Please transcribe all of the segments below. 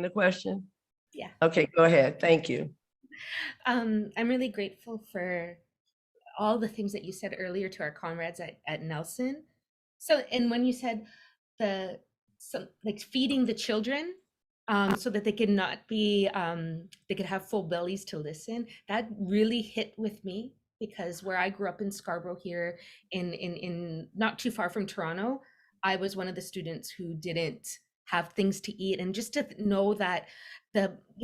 the question? Yeah. Okay, go ahead. Thank you. I'm really grateful for all the things that you said earlier to our comrades at Nelson. So, and when you said like feeding the children, so that they could not be, they could have full bellies to listen, that really hit with me, because where I grew up in Scarborough here, in not too far from Toronto, I was one of the students who didn't have things to eat. And just to know that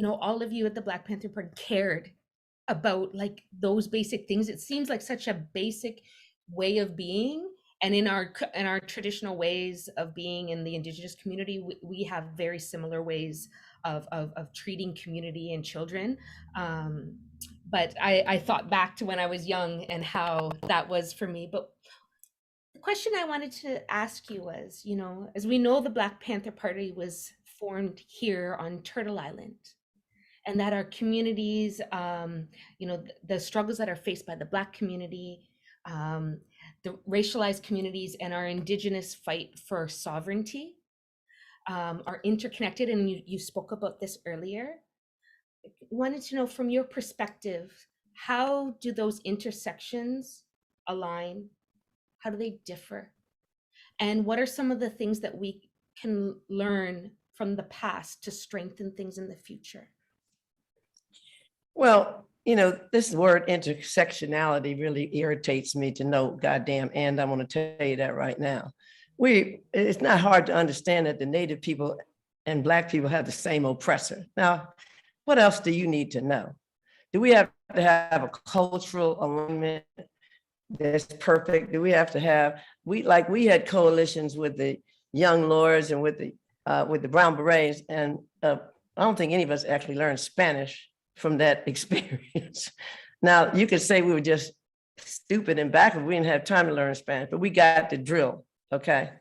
all of you at the Black Panther Party cared about like those basic things. It seems like such a basic way of being, and in our traditional ways of being in the Indigenous community, we have very similar ways of treating community and children. But I thought back to when I was young and how that was for me. But the question I wanted to ask you was, as we know, the Black Panther Party was formed here on Turtle Island, and that our communities, the struggles that are faced by the Black community, the racialized communities, and our Indigenous fight for sovereignty are interconnected. And you spoke about this earlier. I wanted to know, from your perspective, how do those intersections align? How do they differ? And what are some of the things that we can learn from the past to strengthen things in the future? Well, this word intersectionality really irritates me to no goddamn end. I want to tell you that right now. It's not hard to understand that the Native people and Black people have the same oppressor. Now, what else do you need to know? Do we have to have a cultural alignment that's perfect? Do we have to have, we had coalitions with the Young Lords and with the Brown Berets, and I don't think any of us actually learned Spanish from that experience. Now, you could say we were just stupid and backward. We didn't have time to learn Spanish, but we got the drill, okay?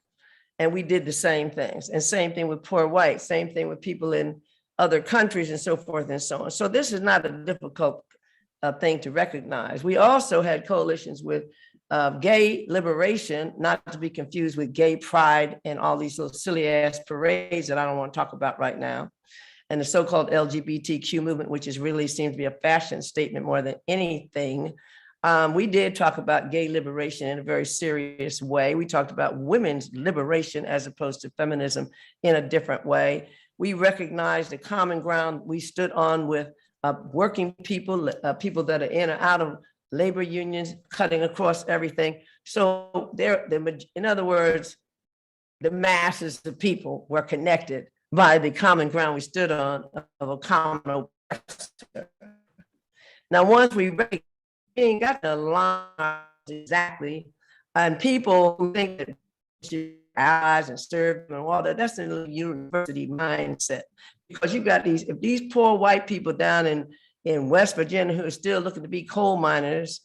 And we did the same things. And same thing with poor whites, same thing with people in other countries and so forth and so on. So this is not a difficult thing to recognize. We also had coalitions with gay liberation, not to be confused with gay pride and all these little silly ass parades that I don't want to talk about right now, and the so-called LGBTQ movement, which is really seems to be a fashion statement more than anything. We did talk about gay liberation in a very serious way. We talked about women's liberation as opposed to feminism in a different way. We recognized the common ground we stood on with working people, people that are in or out of labor unions, cutting across everything. So in other words, the masses of people were connected by the common ground we stood on of a common oppressor. Now, once we ain't got the line exactly, and people who think that allies and serve and all that, that's a university mindset. Because you got if these poor white people down in West Virginia who are still looking to be coal miners,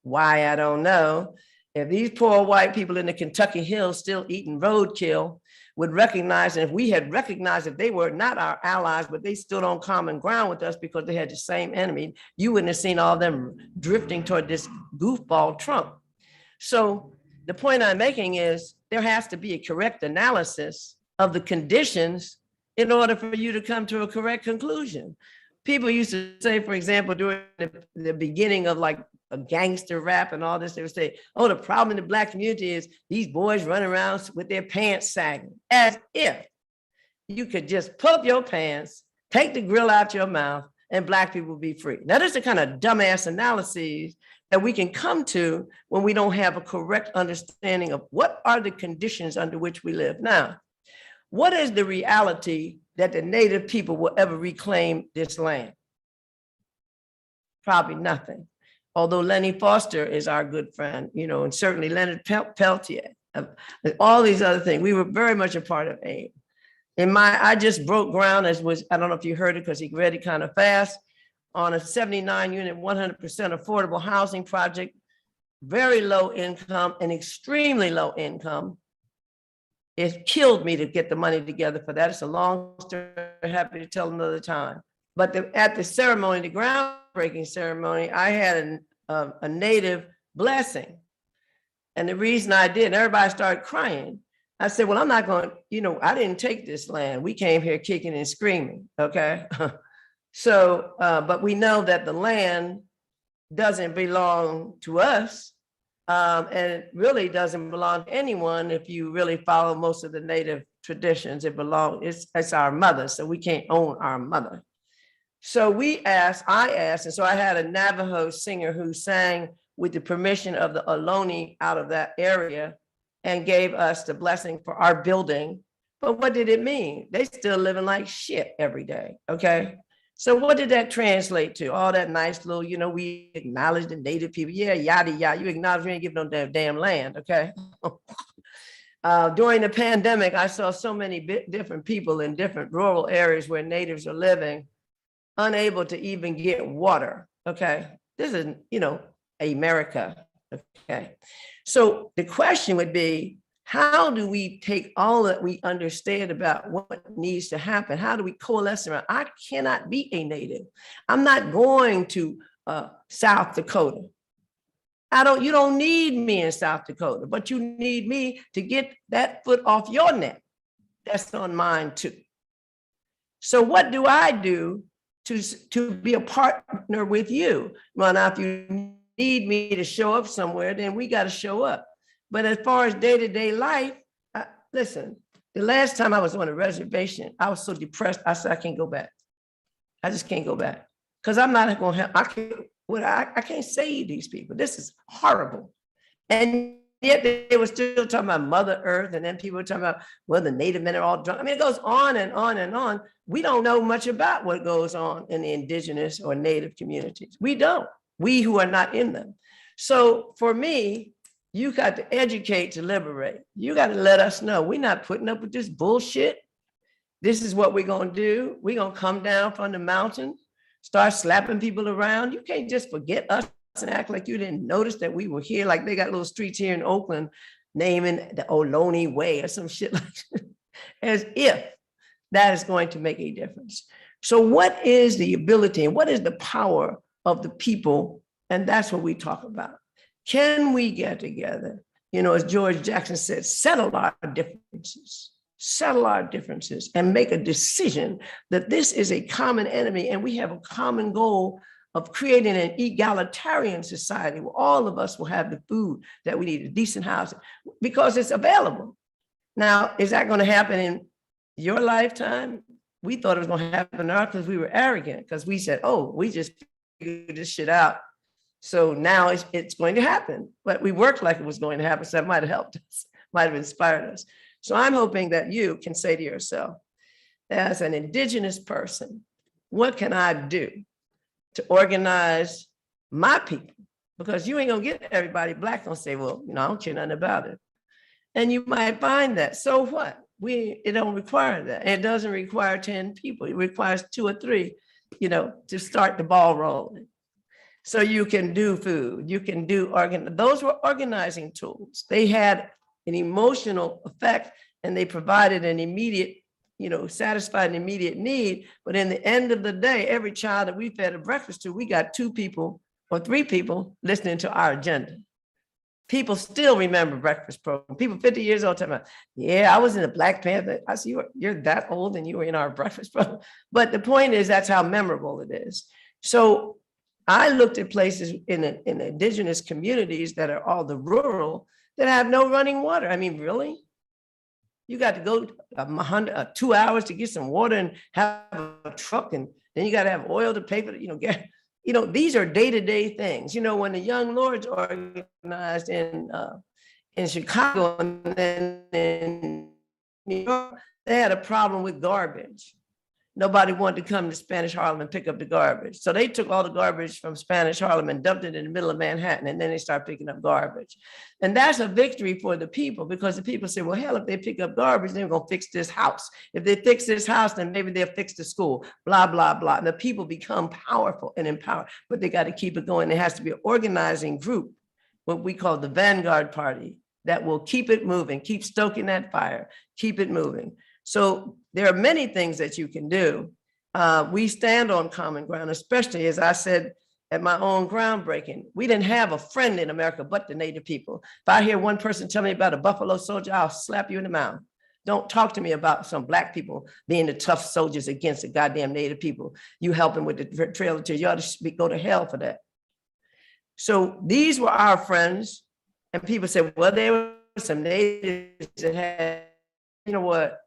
why, I don't know. If these poor white people in the Kentucky hills still eating roadkill would recognize, and if we had recognized that they were not our allies, but they stood on common ground with us because they had the same enemy, you wouldn't have seen all of them drifting toward this goofball Trump. So the point I'm making is there has to be a correct analysis of the conditions in order for you to come to a correct conclusion. People used to say, for example, during the beginning of like a gangster rap and all this, they would say, oh, the problem in the Black community is these boys running around with their pants sagging, as if you could just pull up your pants, take the grill out your mouth, and Black people will be free. Now, this is the kind of dumbass analyses that we can come to when we don't have a correct understanding of what are the conditions under which we live. Now, what is the reality that the Native people will ever reclaim this land? Probably nothing. Although Lenny Foster is our good friend, and certainly Leonard Peltier, all these other things. We were very much a part of AIM. I just broke ground, I don't know if you heard it because he read it kind of fast, on a 79 unit, 100% affordable housing project, very low income and extremely low income. It killed me to get the money together for that. It's a long story, happy to tell another time. But at the ceremony, the groundbreaking ceremony, I had a Native blessing. And the reason I did, everybody started crying I said, well, I'm not going, I didn't take this land. We came here kicking and screaming, okay? So, but we know that the land doesn't belong to us. And it really doesn't belong to anyone if you really follow most of the native traditions. It's our mother, so we can't own our mother. So I asked, and so I had a Navajo singer who sang with the permission of the Ohlone out of that area and gave us the blessing for our building. But what did it mean? They still living like shit every day, okay? So what did that translate to? All that nice little, we acknowledge the native people. Yeah, yada, yada. You acknowledge we ain't give no damn land, okay? During the pandemic, I saw so many different people in different rural areas where natives are living, unable to even get water, okay? This is, America, okay? So the question would be, how do we take all that we understand about what needs to happen? How do we coalesce around? I cannot be a native. I'm not going to South Dakota. You don't need me in South Dakota, but you need me to get that foot off your neck. That's on mine too. So what do I do to be a partner with you? Well, now if you need me to show up somewhere, then we got to show up. But as far as day-to-day life, listen, the last time I was on a reservation, I was so depressed, I said, I can't go back. I just can't go back. Because I'm not going to help. I can't save these people. This is horrible. And yet they were still talking about Mother Earth, and then people were talking about, well, the Native men are all drunk. I mean, it goes on and on and on. We don't know much about what goes on in the indigenous or Native communities. We don't. We who are not in them. So for me, you got to educate to liberate. You got to let us know we're not putting up with this bullshit. This is what we're going to do. We're going to come down from the mountain, start slapping people around. You can't just forget us and act like you didn't notice that we were here. Like they got little streets here in Oakland naming the Ohlone Way or some shit like that, as if that is going to make a difference. So what is the ability and what is the power of the people? And that's what we talk about. Can we get together? As George Jackson said, settle our differences and make a decision that this is a common enemy and we have a common goal of creating an egalitarian society where all of us will have the food that we need, a decent housing, because it's available. Now, is that going to happen in your lifetime? We thought it was going to happen now because we were arrogant, because we said, oh, we just figured this shit out. So now it's going to happen, but we worked like it was going to happen. So that might have helped us, might have inspired us. So I'm hoping that you can say to yourself, as an indigenous person, what can I do to organize my people? Because you ain't gonna get everybody Black gonna say, well, I don't care nothing about it. And you might find that, so what? It don't require that. It doesn't require 10 people. It requires 2 or 3, to start the ball rolling. So you can do food, you can do those were organizing tools. They had an emotional effect and they provided an immediate, satisfied an immediate need. But in the end of the day, every child that we fed a breakfast to, we got 2 people or 3 people listening to our agenda. People still remember breakfast program. People 50 years old talking about, yeah, I was in the Black Panther. I see you're that old and you were in our breakfast program. But the point is, that's how memorable it is. So I looked at places in indigenous communities that are all the rural that have no running water. I mean, really? You got to go 2 hours to get some water and have a truck, and then you got to have oil to pay for it. These are day-to-day things. When the Young Lords organized in Chicago and then in New York, they had a problem with garbage. Nobody wanted to come to Spanish Harlem and pick up the garbage. So they took all the garbage from Spanish Harlem and dumped it in the middle of Manhattan, and then they start picking up garbage. And that's a victory for the people, because the people say, well, hell, if they pick up garbage, they're gonna fix this house. If they fix this house, then maybe they'll fix the school, blah, blah, blah. And the people become powerful and empowered, but they gotta keep it going. There has to be an organizing group, what we call the Vanguard Party, that will keep it moving, keep stoking that fire, keep it moving. So there are many things that you can do. We stand on common ground, especially, as I said at my own groundbreaking. We didn't have a friend in America but the Native people. If I hear one person tell me about a Buffalo Soldier, I'll slap you in the mouth. Don't talk to me about some Black people being the tough soldiers against the goddamn Native people. You helping with the Trail of Tears. You ought to go to hell for that. So these were our friends. And people said, well, there were some natives that had, you know what?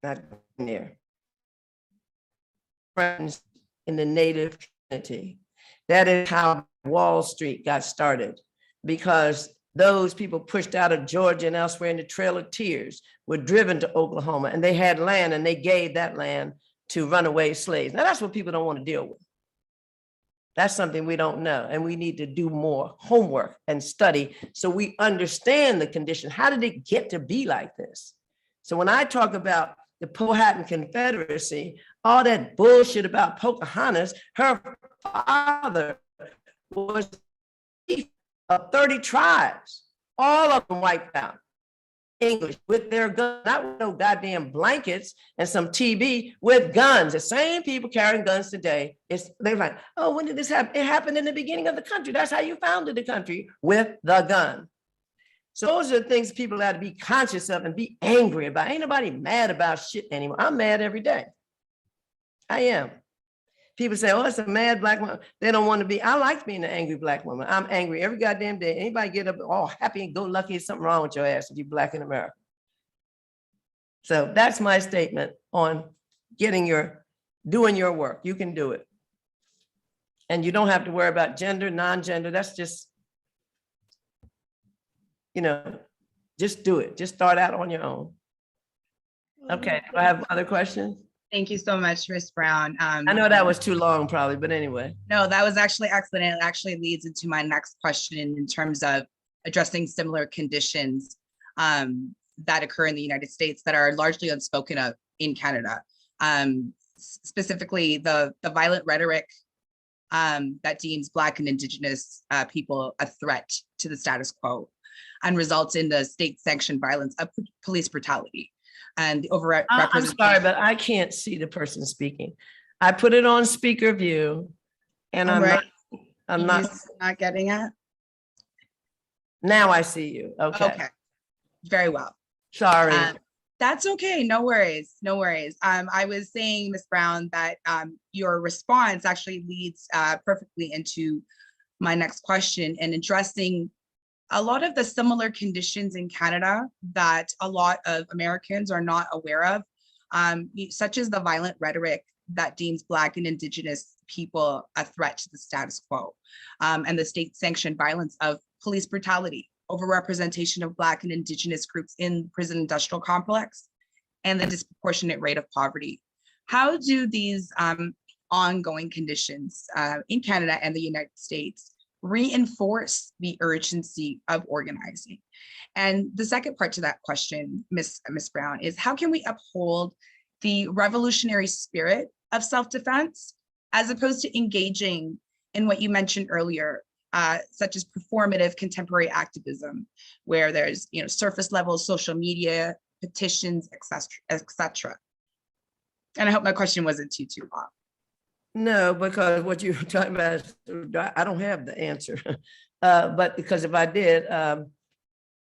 Not there. Friends in the Native community. That is how Wall Street got started, because those people pushed out of Georgia and elsewhere in the Trail of Tears were driven to Oklahoma, and they had land and they gave that land to runaway slaves. Now that's what people don't want to deal with. That's something we don't know, and we need to do more homework and study so we understand the condition. How did it get to be like this? So when I talk about the Powhatan Confederacy, all that bullshit about Pocahontas, her father was chief of 30 tribes, all of them wiped out. English with their guns, not with no goddamn blankets and some TB, with guns. The same people carrying guns today. They're like, oh, when did this happen? It happened in the beginning of the country. That's how you founded the country, with the gun. So those are the things people have to be conscious of and be angry about. Ain't nobody mad about shit anymore. I'm mad every day. I am. People say, oh, it's a mad Black woman. They don't want to be. I like being an angry Black woman. I'm angry every goddamn day. Anybody get up all happy and go lucky, there's something wrong with your ass if you're Black in America. So that's my statement on doing your work. You can do it. And you don't have to worry about gender, non-gender. That's just, just do it. Just start out on your own. Okay, do I have other questions? Thank you so much, Ms. Brown. I know that was too long probably, but anyway. No, that was actually excellent. It actually leads into my next question in terms of addressing similar conditions that occur in the United States that are largely unspoken of in Canada. Specifically, the violent rhetoric that deems Black and Indigenous people a threat to the status quo and results in the state-sanctioned violence of police brutality. And the overrepresentation. I'm sorry, but I can't see the person speaking. I put it on speaker view, and I'm not getting it. Now I see you. Okay. Very well. Sorry. That's okay. No worries. No worries. I was saying, Ms. Brown, that your response actually leads perfectly into my next question and addressing a lot of the similar conditions in Canada that a lot of Americans are not aware of, such as the violent rhetoric that deems Black and Indigenous people a threat to the status quo, and the state-sanctioned violence of police brutality, overrepresentation of Black and Indigenous groups in the prison industrial complex, and the disproportionate rate of poverty. How do these ongoing conditions in Canada and the United States reinforce the urgency of organizing? And the second part to that question, Ms. Brown, is how can we uphold the revolutionary spirit of self-defense as opposed to engaging in what you mentioned earlier, such as performative contemporary activism, where there's surface level social media, petitions, etc. And I hope my question wasn't too long. No, because what you're talking about, I don't have the answer. But because if I did,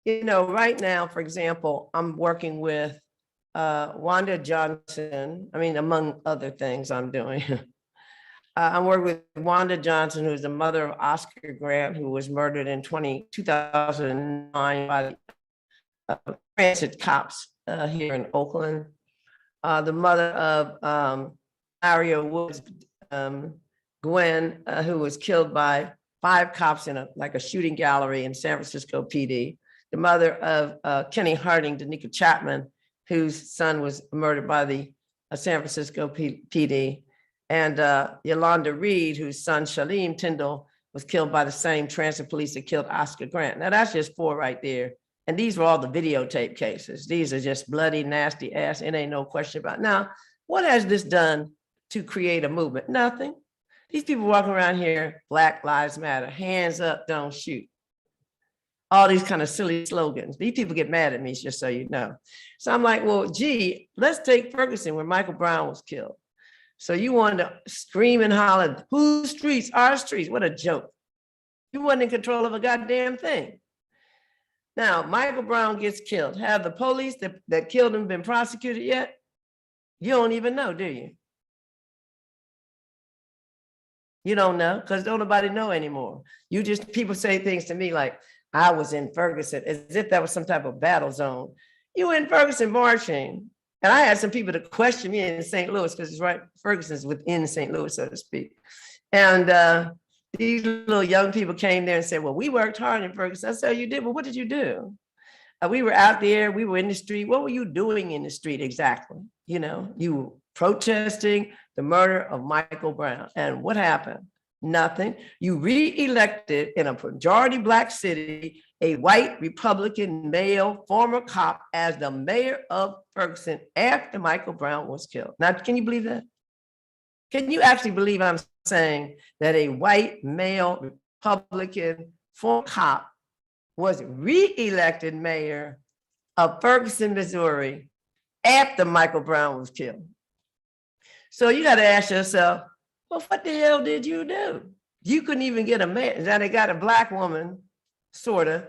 right now, for example, I'm working with Wanda Johnson. I mean, among other things I'm doing. I'm working with Wanda Johnson, who's the mother of Oscar Grant, who was murdered in 2009 by transit cops here in Oakland. The mother of Aria Woods, Gwen, who was killed by 5 cops in a shooting gallery in San Francisco PD. The mother of Kenny Harding, Danica Chapman, whose son was murdered by the San Francisco PD. And Yolanda Reed, whose son Shalim Tyndall was killed by the same transit police that killed Oscar Grant. Now that's just 4 right there. And these were all the videotape cases. These are just bloody, nasty ass. It ain't no question about it. Now, what has this done to create a movement? Nothing. These people walking around here, Black Lives Matter, hands up, don't shoot. All these kind of silly slogans. These people get mad at me, just so you know. So I'm like, well, gee, let's take Ferguson, where Michael Brown was killed. So you wanted to scream and holler, whose streets? Our streets. What a joke. You wasn't in control of a goddamn thing. Now, Michael Brown gets killed. Have the police that killed him been prosecuted yet? You don't even know, do you? You don't know, because don't nobody know anymore. You just, people say things to me like, I was in Ferguson, as if that was some type of battle zone. You were in Ferguson marching. And I had some people to question me in St. Louis, because it's right, Ferguson's within St. Louis, so to speak. And these little young people came there and said, well, we worked hard in Ferguson. I said, you did, well, what did you do? We were out there, we were in the street. What were you doing in the street exactly? You know, you were protesting the murder of Michael Brown. And what happened? Nothing. You re-elected in a majority Black city, a white Republican male former cop as the mayor of Ferguson after Michael Brown was killed. Now, can you believe that? Can you actually believe I'm saying that a white male Republican former cop was re-elected mayor of Ferguson, Missouri after Michael Brown was killed? So you got to ask yourself, well, what the hell did you do? You couldn't even get a mayor. Now they got a Black woman, sort of,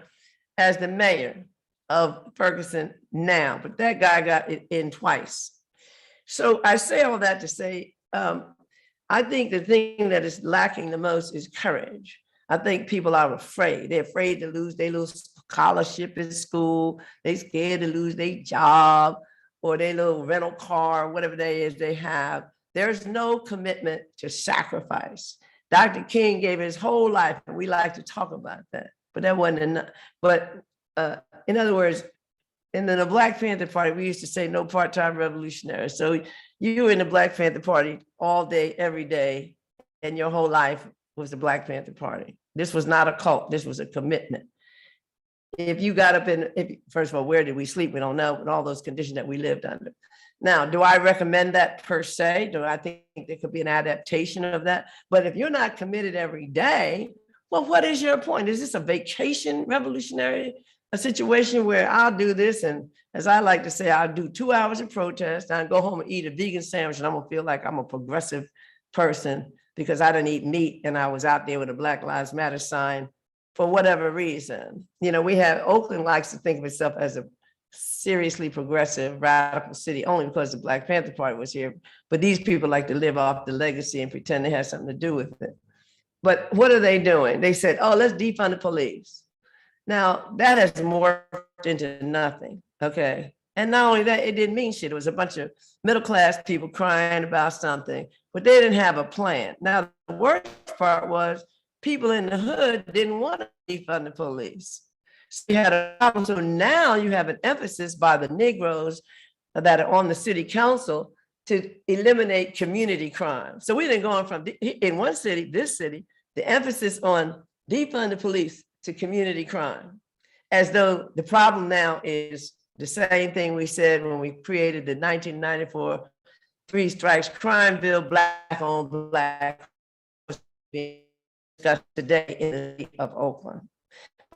as the mayor of Ferguson now, but that guy got it in twice. So I say all that to say, I think the thing that is lacking the most is courage. I think people are afraid. They're afraid to lose. They lose scholarship in school. They scared to lose their job or their little rental car, whatever that is they have. There's no commitment to sacrifice. Dr. King gave his whole life, and we like to talk about that, but that wasn't enough. But in other words, in the Black Panther Party, we used to say no part-time revolutionaries. So you were in the Black Panther Party all day, every day, and your whole life was the Black Panther Party. This was not a cult. This was a commitment. If you got up first of all, where did we sleep? We don't know, but all those conditions that we lived under. Now, do I recommend that per se? Do I think there could be an adaptation of that? But if you're not committed every day, well, what is your point? Is this a vacation revolutionary, a situation where I'll do this, and as I like to say, I'll do 2 hours of protest, and I'll go home and eat a vegan sandwich, and I'm gonna feel like I'm a progressive person because I didn't eat meat and I was out there with a Black Lives Matter sign for whatever reason. You know, we have, Oakland likes to think of itself as a seriously progressive, radical city only because the Black Panther Party was here. But these people like to live off the legacy and pretend they have something to do with it. But what are they doing? They said, oh, let's defund the police. Now, that has morphed into nothing, okay? And not only that, it didn't mean shit. It was a bunch of middle-class people crying about something, but they didn't have a plan. Now, the worst part was people in the hood didn't want to defund the police. So you had a problem. So now you have an emphasis by the Negroes that are on the city council to eliminate community crime. So we've been going from, in one city, this city, the emphasis on defund the police to community crime, as though the problem now is the same thing we said when we created the 1994 Three Strikes Crime Bill, Black on Black, being discussed today in the city of Oakland.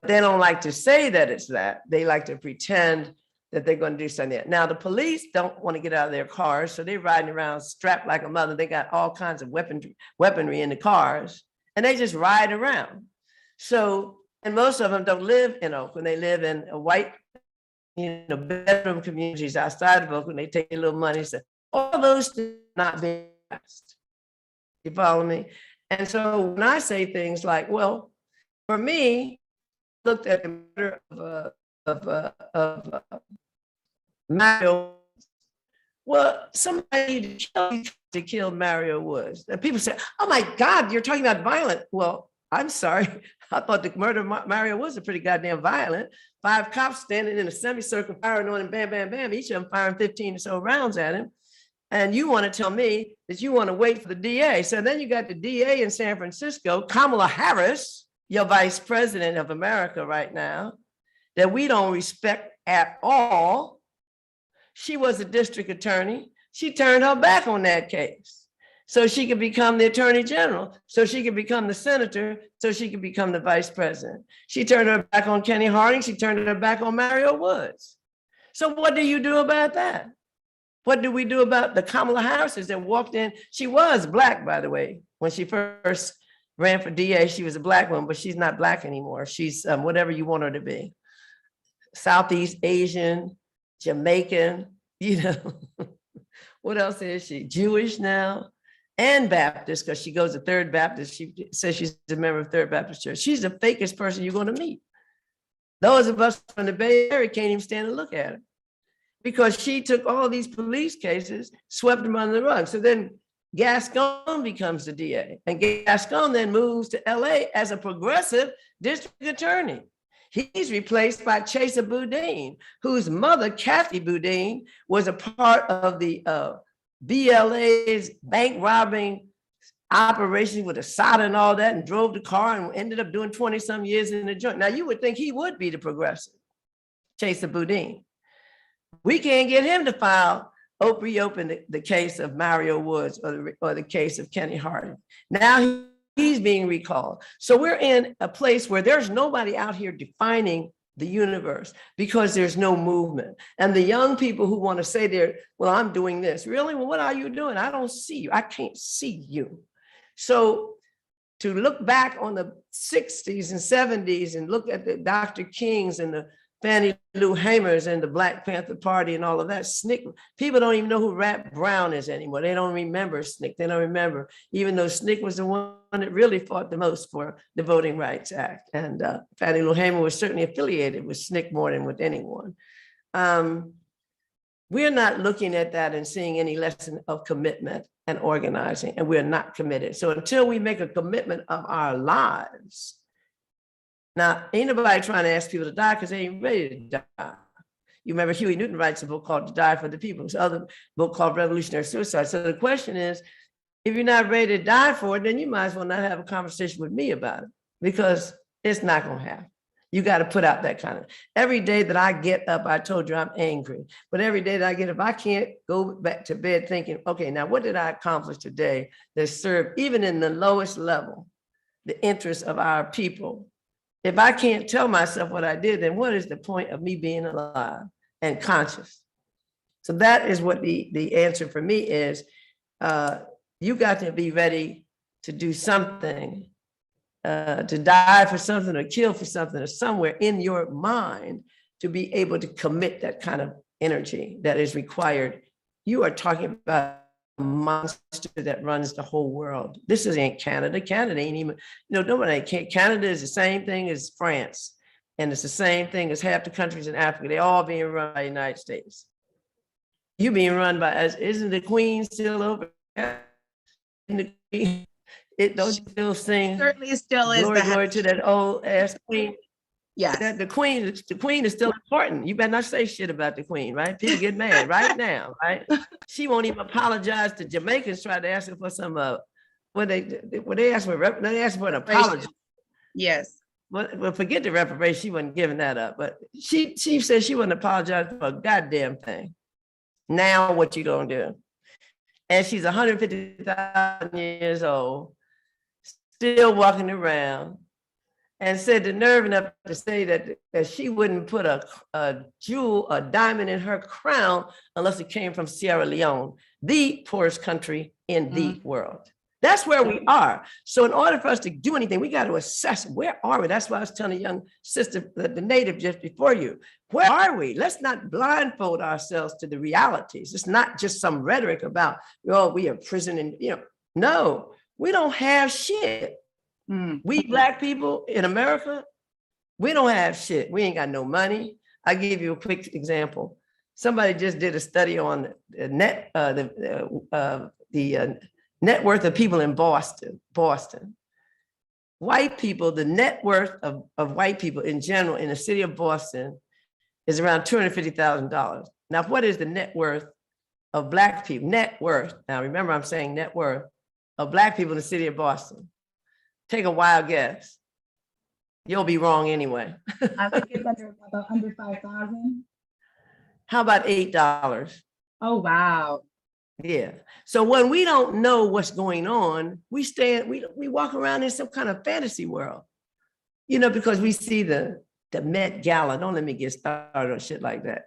They don't like to say that it's that. They like to pretend that they're going to do something. Now, the police don't want to get out of their cars, so they're riding around strapped like a mother. They got all kinds of weaponry in the cars, and they just ride around. So, and most of them don't live in Oakland. They live in a white, bedroom communities outside of Oakland. They take a little money. So all those things not being asked. You follow me? And so when I say things like, well, for me, looked at the murder of Mario. Well, somebody to kill Mario Woods. And people say, oh my God, you're talking about violent. Well, I'm sorry. I thought the murder of Mario Woods was pretty goddamn violent. 5 cops standing in a semicircle firing on him, bam, bam, bam, each of them firing 15 or so rounds at him. And you want to tell me that you want to wait for the DA. So then you got the DA in San Francisco, Kamala Harris, your vice president of America right now, that we don't respect at all. She was a district attorney. She turned her back on that case so she could become the attorney general, so she could become the senator, so she could become the vice president. She turned her back on Kenny Harding. She turned her back on Mario Woods. So what do you do about that? What do we do about the Kamala Harris that walked in? She was Black, by the way, when she first ran for DA. She was a Black woman, but she's not Black anymore. She's whatever you want her to be. Southeast Asian, Jamaican, you know. What else is she? Jewish now and Baptist, because she goes to Third Baptist. She says she's a member of Third Baptist Church. She's the fakest person you're going to meet. Those of us from the Bay Area can't even stand to look at her because she took all these police cases, swept them under the rug. So then Gascon becomes the DA, and Gascon then moves to LA as a progressive district attorney. He's replaced by Chesa Boudin, whose mother, Kathy Boudin, was a part of the BLA's bank robbing operation with Assad and all that, and drove the car and ended up doing 20 some years in the joint. Now you would think he would be the progressive, Chesa Boudin. We can't get him to reopen the case of Mario Woods or the case of Kenny Harding. Now he's being recalled. So we're in a place where there's nobody out here defining the universe because there's no movement. And the young people who want to say well, I'm doing this. Really? Well, what are you doing? I don't see you. I can't see you. So to look back on the 60s and 70s and look at the Dr. Kings and the Fannie Lou Hamers and the Black Panther Party and all of that, SNCC, people don't even know who Rap Brown is anymore. They don't remember SNCC. They don't remember, even though SNCC was the one that really fought the most for the Voting Rights Act. And Fannie Lou Hamer was certainly affiliated with SNCC more than with anyone. We're not looking at that and seeing any lesson of commitment and organizing, and we're not committed. So until we make a commitment of our lives, now, ain't nobody trying to ask people to die because they ain't ready to die. You remember Huey Newton writes a book called To Die for the People. There's another book called Revolutionary Suicide. So the question is, if you're not ready to die for it, then you might as well not have a conversation with me about it because it's not going to happen. You got to put out that kind of, every day that I get up, I told you I'm angry, but every day that I get up, I can't go back to bed thinking, okay, now what did I accomplish today that served, even in the lowest level, the interests of our people? If I can't tell myself what I did, then what is the point of me being alive and conscious? So that is what the answer for me is. You got to be ready to do something, to die for something or kill for something or somewhere in your mind to be able to commit that kind of energy that is required. You are talking about a monster that runs the whole world. This ain't Canada. Canada ain't even, nobody can't. Canada is the same thing as France. And it's the same thing as half the countries in Africa. They're all being run by the United States. You being run by, isn't the Queen still over? Don't you still sing? Certainly still is. Glory to that old ass Queen. Yes. The queen is still important. You better not say shit about the Queen, right? People get mad right now, right? She won't even apologize to Jamaicans. Try to ask her for some they asked for an apology. Yes. Well, forget the reparation. She wasn't giving that up, but she said she wouldn't apologize for a goddamn thing. Now what you gonna do? And she's 150,000 years old, still walking around. And said the nerve enough to say that she wouldn't put a jewel, a diamond in her crown unless it came from Sierra Leone, the poorest country in the world. That's where we are. So in order for us to do anything, we got to assess where are we? That's why I was telling a young sister, the native just before you, where are we? Let's not blindfold ourselves to the realities. It's not just some rhetoric about, we are prison and, no, we don't have shit. We Black people in America, we don't have shit. We ain't got no money. I give you a quick example. Somebody just did a study on the net worth of people in Boston. White people, the net worth of white people in general in the city of Boston is around $250,000. Now, what is the net worth of Black people? Net worth. Now, remember, I'm saying net worth of Black people in the city of Boston. Take a wild guess. You'll be wrong anyway. I think it's under 5,000. How about $8? Oh, wow. Yeah. So when we don't know what's going on, we walk around in some kind of fantasy world, because we see the Met Gala. Don't let me get started on shit like that,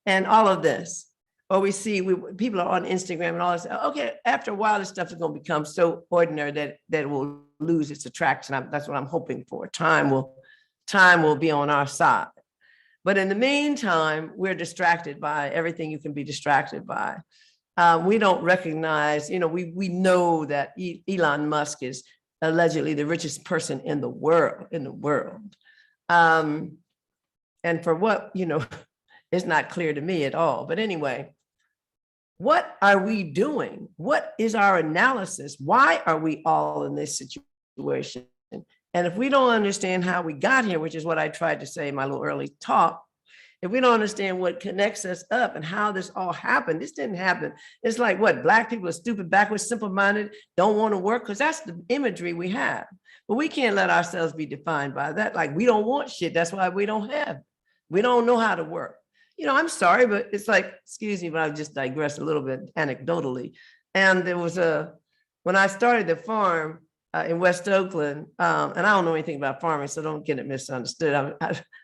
and all of this. or we see people are on Instagram and all this. Okay, after a while, this stuff is going to become so ordinary that it will lose its attraction. That's what I'm hoping for. Time will be on our side. But in the meantime, we're distracted by everything you can be distracted by. We don't recognize, we know that Elon Musk is allegedly the richest person in the world. And for what, it's not clear to me at all. But anyway, what are we doing? What is our analysis? Why are we all in this situation? And if we don't understand how we got here, which is what I tried to say in my little early talk, if we don't understand what connects us up and how this all happened, this didn't happen. It's like what, Black people are stupid, backwards, simple-minded, don't want to work, because that's the imagery we have. But we can't let ourselves be defined by that. Like, we don't want shit, that's why we don't have. We don't know how to work. I'm sorry, but it's like, excuse me, but I'll just digress a little bit anecdotally. And there was when I started the farm, in West Oakland, and I don't know anything about farming, so don't get it misunderstood.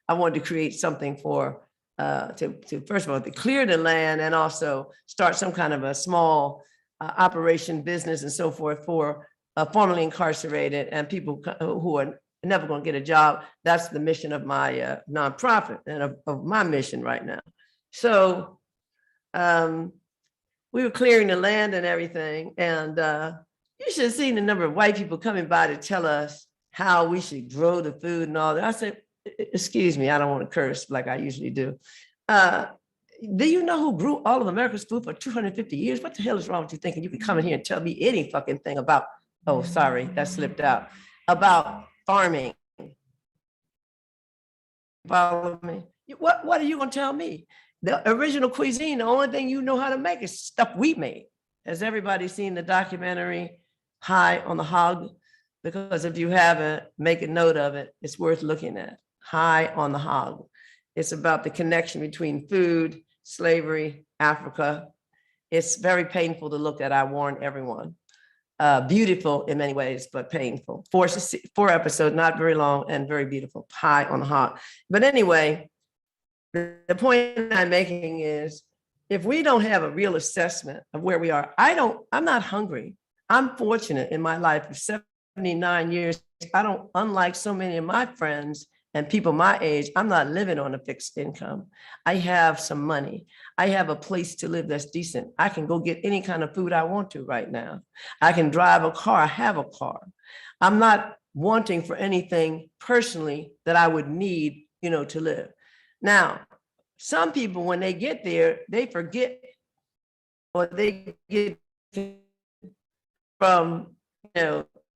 I wanted to create something for to first of all to clear the land and also start some kind of a small operation business and so forth for formerly incarcerated and people who are never going to get a job. That's the mission of my nonprofit and of my mission right now. So we were clearing the land and everything, and you should have seen the number of white people coming by to tell us how we should grow the food and all that. I said, excuse me, I don't want to curse like I usually do. Do you know who grew all of America's food for 250 years? What the hell is wrong with you thinking you can come in here and tell me any fucking thing about, oh, sorry, that slipped out, about farming? Follow me? What are you going to tell me? The original cuisine, the only thing you know how to make is stuff we made. Has everybody seen the documentary High on the Hog? Because if you haven't, make a note of it. It's worth looking at. High on the Hog. It's about the connection between food, slavery, Africa. It's very painful to look at. I warn everyone. Beautiful in many ways, but painful. Four episodes, not very long and very beautiful. High on the Hog. But anyway, the point I'm making is, if we don't have a real assessment of where we are, I'm not hungry. I'm fortunate in my life of 79 years. Unlike so many of my friends and people my age, I'm not living on a fixed income. I have some money. I have a place to live that's decent. I can go get any kind of food I want to right now. I can drive a car, I have a car. I'm not wanting for anything personally that I would need, to live. Now, some people, when they get there, they forget, or they get from,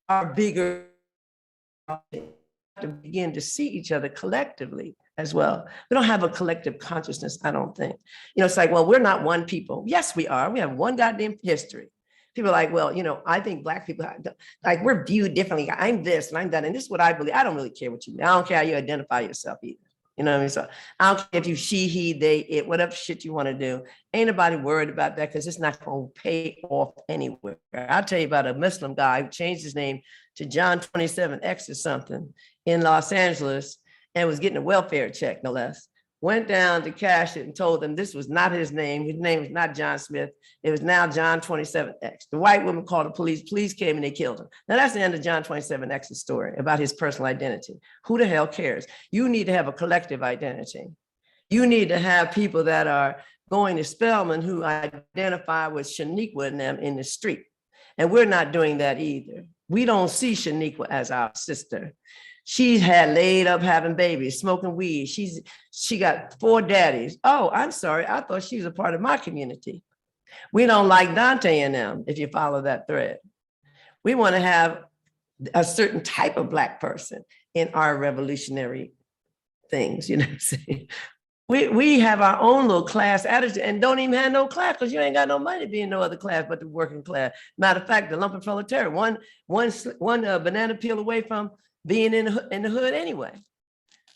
our bigger, to begin to see each other collectively as well. We don't have a collective consciousness, I don't think. It's like, well, we're not one people. Yes, we are. We have one goddamn history. People are like, well, I think Black people, like, we're viewed differently. I'm this and I'm that, and this is what I believe. I don't really care what you mean. I don't care how you identify yourself either. You know what I mean? So I don't care if you she, he, they, it, whatever shit you want to do. Ain't nobody worried about that because it's not going to pay off anywhere. I'll tell you about a Muslim guy who changed his name to John 27X or something in Los Angeles and was getting a welfare check, no less. Went down to cash it and told them this was not his name. His name was not John Smith. It was now John 27X. The white woman called the police. Police came and they killed him. Now that's the end of John 27X's story about his personal identity. Who the hell cares? You need to have a collective identity. You need to have people that are going to Spelman who identify with Shaniqua and them in the street. And we're not doing that either. We don't see Shaniqua as our sister. She had laid up having babies, smoking weed. She got 4 daddies. Oh, I'm sorry. I thought she was a part of my community. We don't like Dante and them, if you follow that thread. We want to have a certain type of Black person in our revolutionary things, you know what I'm saying? We have our own little class attitude and don't even have no class because you ain't got no money to be in no other class but the working class. Matter of fact, the lumpen proletariat, one banana peel away from being in the hood anyway.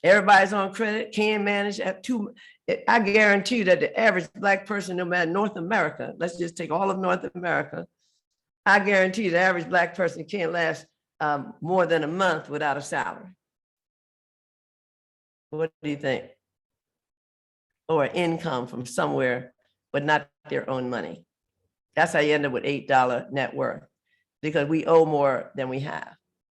Everybody's on credit, can't manage at two. I guarantee you that the average Black person, no matter North America, let's just take all of North America, I guarantee you the average Black person can't last more than a month without a salary. What do you think? Or income from somewhere but not their own money. That's how you end up with $8 net worth, because we owe more than we have.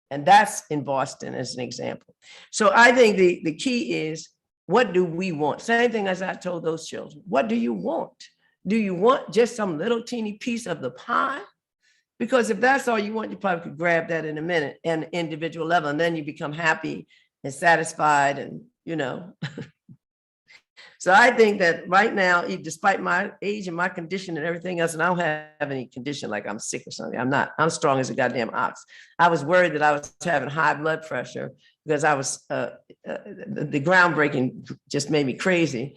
And that's in Boston as an example. So I think the key is, what do we want? Same thing as I told those children. What do you want? Do you want just some little teeny piece of the pie? Because if that's all you want, you probably could grab that in a minute and individual level, and then you become happy and satisfied and, you know. So I think that right now, despite my age and my condition and everything else, and I don't have any condition like I'm sick or something. I'm strong as a goddamn ox. I was worried that I was having high blood pressure because I was, the groundbreaking just made me crazy.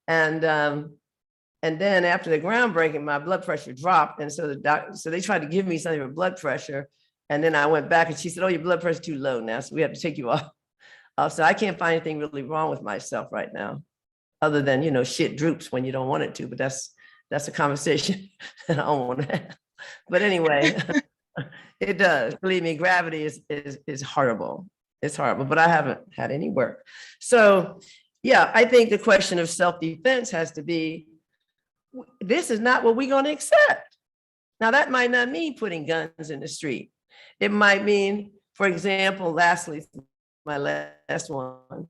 And then after the groundbreaking, my blood pressure dropped. And so so they tried to give me something for blood pressure. And then I went back and she said, oh, your blood pressure is too low now, so we have to take you off. So I can't find anything really wrong with myself right now, other than, you know, shit droops when you don't want it to, but that's a conversation that I don't want to have. But anyway, it does. Believe me, gravity is horrible. It's horrible, but I haven't had any work. So yeah, I think the question of self-defense has to be, this is not what we're going to accept. Now, that might not mean putting guns in the street. It might mean, for example, lastly, my last one,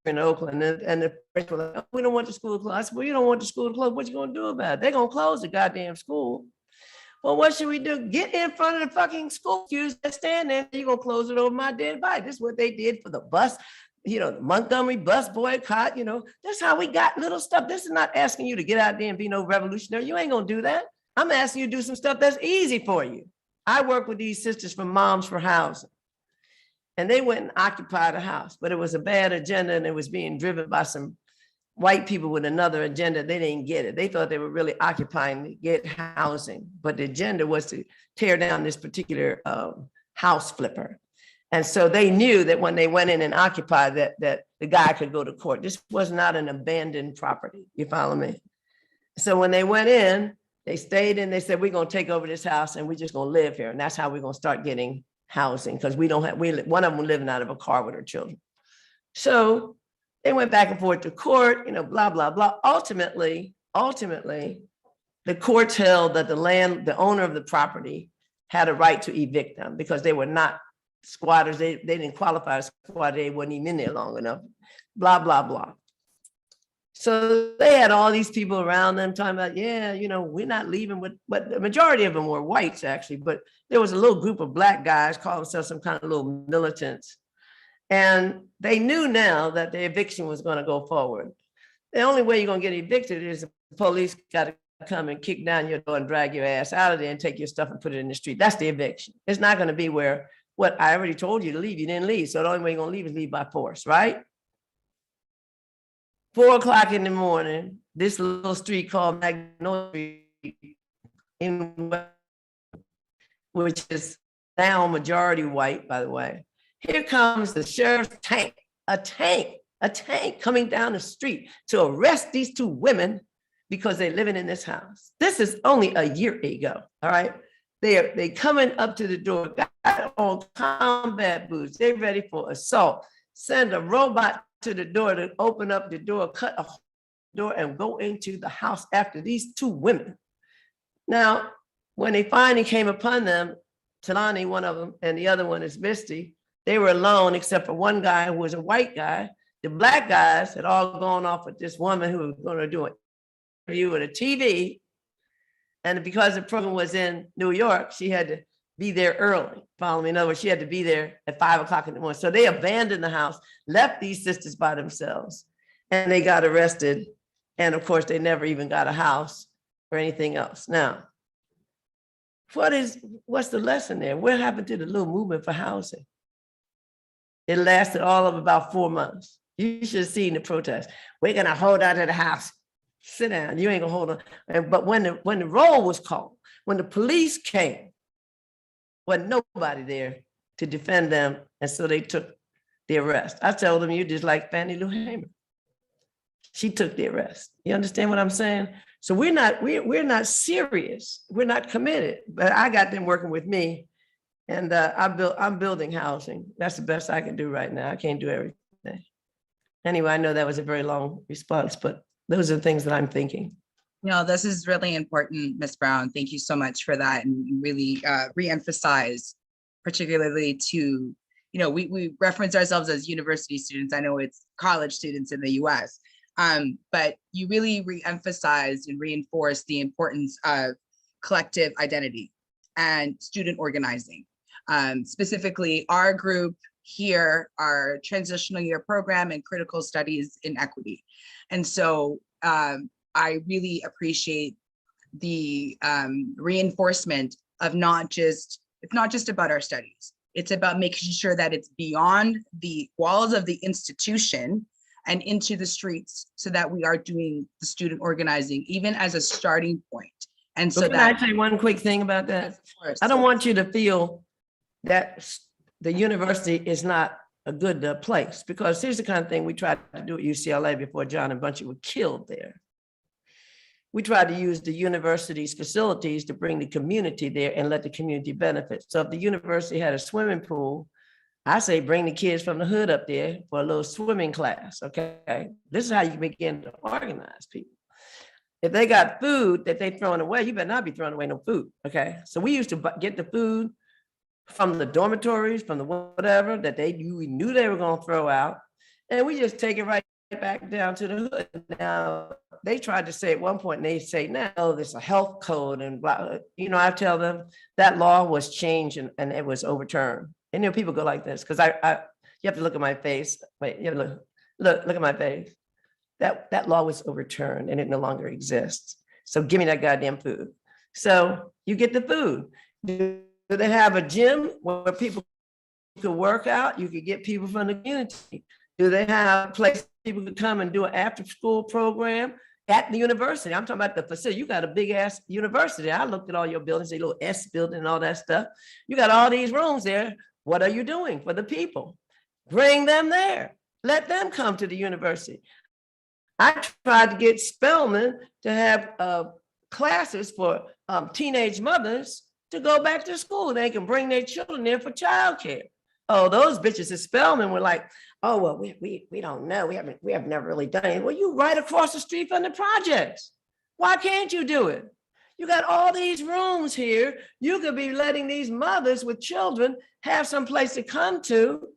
in Oakland, and the parents were like, oh, we don't want the school to close. I said, well, you don't want the school to close. What you going to do about it? They're going to close the goddamn school. Well, what should we do? Get in front of the fucking school queues that stand there. You're going to close it over my dead body. This is what they did for the bus. You know, the Montgomery bus boycott, you know, that's how we got little stuff. This is not asking you to get out there and be no revolutionary. You ain't gonna do that. I'm asking you to do some stuff that's easy for you. I work with these sisters from Moms for Housing, and they went and occupied a house, but it was a bad agenda and it was being driven by some white people with another agenda. They didn't get it. They thought they were really occupying to get housing, but the agenda was to tear down this particular house flipper. And so they knew that when they went in and occupied that the guy could go to court. This was not an abandoned property. You follow me? So when they went in, they stayed in, they said, we're going to take over this house and we're just going to live here. And that's how we're going to start getting housing, because we don't have, one of them living out of a car with her children. So they went back and forth to court, you know, blah, blah, blah. Ultimately, the courts held that the owner of the property had a right to evict them because they were not squatters. They didn't qualify as squatter. They wasn't even in there long enough, blah, blah, blah. So they had all these people around them talking about, yeah, you know, we're not leaving with, but the majority of them were whites actually, but there was a little group of black guys called themselves some kind of little militants. And they knew now that the eviction was going to go forward. The only way you're going to get evicted is the police got to come and kick down your door and drag your ass out of there and take your stuff and put it in the street. That's the eviction. It's not going to be where, what I already told you to leave, you didn't leave. So the only way you're going to leave is leave by force, right? 4 o'clock in the morning, this little street called Magnolia Street, which is now majority white, by the way. Here comes the sheriff's tank, a tank coming down the street to arrest these two women because they're living in this house. This is only a year ago, all right? They coming up to the door, got on combat boots, they're ready for assault. Send a robot to the door to open up the door, cut a door and go into the house after these two women. Now, when they finally came upon them, Talani, one of them, and the other one is Misty, they were alone except for one guy who was a white guy. The black guys had all gone off with this woman who was going to do an interview with a TV. And because the program was in New York, she had to be there early. Follow me? In other words, she had to be there at 5 o'clock in the morning. So they abandoned the house, left these sisters by themselves, and they got arrested. And of course, they never even got a house or anything else. Now, what's the lesson there? What happened to the little movement for housing? It lasted all of about 4 months. You should have seen the protest. We're gonna hold out of the house. Sit down, you ain't gonna hold on. But when the roll was called, when the police came, wasn't nobody there to defend them. And so they took the arrest. I told them, you just like Fannie Lou Hamer. She took the arrest. You understand what I'm saying? So we're not serious. We're not committed, but I got them working with me. And I'm building housing. That's the best I can do right now. I can't do everything. Anyway, I know that was a very long response, but Those are the things that I'm thinking. No, this is really important, Ms. Brown. Thank you so much for that, and you really re-emphasize, particularly to, we reference ourselves as university students. I know it's college students in the US, but you really re-emphasize and reinforce the importance of collective identity and student organizing. Specifically, our group here, our Transitional Year Program and Critical Studies in Equity. And so I really appreciate the reinforcement of it's not just about our studies. It's about making sure that it's beyond the walls of the institution and into the streets, so that we are doing the student organizing, even as a starting point. And so Can I tell you one quick thing about that? I don't want you to feel that the university is not a good place, because here's the kind of thing we tried to do at UCLA before John and Bunchy were killed there. We tried to use the university's facilities to bring the community there and let the community benefit. So if the university had a swimming pool, I say bring the kids from the hood up there for a little swimming class, okay? This is how you begin to organize people. If they got food that they throwing away, you better not be throwing away no food, okay? So we used to get the food from the dormitories, from the whatever that we knew they were gonna throw out, and we just take it right back down to the hood. Now, they tried to say at one point, and they say now, oh, there's a health code and blah. I tell them that law was changed and it was overturned. And people go like this, because you have to look at my face. Wait, you have to look at my face. That law was overturned and it no longer exists. So give me that goddamn food. So you get the food. Do they have a gym where people could work out? You could get people from the community. Do they have a place people could come and do an after-school program at the university? I'm talking about the facility. You got a big ass university. I looked at all your buildings, a little S building and all that stuff. You got all these rooms there. What are you doing for the people? Bring them there. Let them come to the university. I tried to get Spelman to have classes for teenage mothers to go back to school. They can bring their children there for childcare. Oh, those bitches at Spelman were like, oh, well, we don't know. We have never really done it. Well, you right across the street from the projects. Why can't you do it? You got all these rooms here. You could be letting these mothers with children have some place to come to,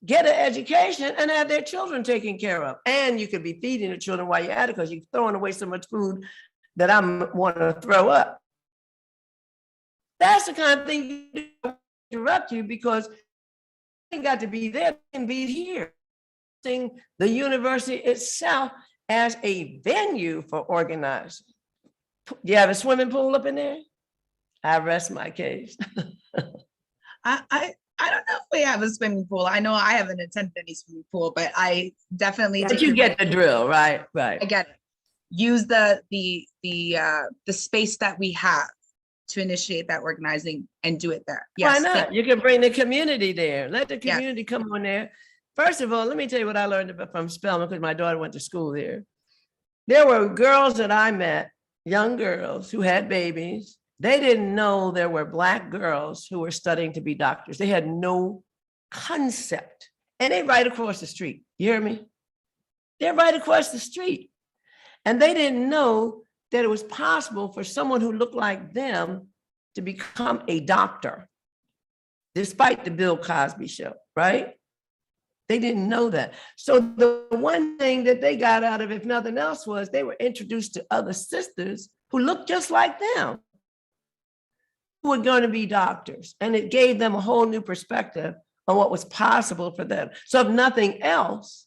get an education, and have their children taken care of. And you could be feeding the children while you're at it, because you're throwing away so much food that I want to throw up. That's the kind of thing you do, interrupt you, because you got to be there and be here. The university itself as a venue for organizing. Do you have a swimming pool up in there? I rest my case. I don't know if we have a swimming pool. I know I haven't attended any swimming pool, but I definitely. But you get the drill, right? Right. I get it. Use the space that we have to initiate that organizing and do it there. Yes. Why not? You can bring the community there. Let the community come on there. First of all, let me tell you what I learned from Spelman, because my daughter went to school there. There were girls that I met, young girls who had babies. They didn't know there were Black girls who were studying to be doctors. They had no concept. And they're right across the street. You hear me? They're right across the street. And they didn't know that it was possible for someone who looked like them to become a doctor, despite the Bill Cosby show, right? They didn't know that. So the one thing that they got out of, if nothing else, was they were introduced to other sisters who looked just like them, who were going to be doctors. And it gave them a whole new perspective on what was possible for them. So if nothing else,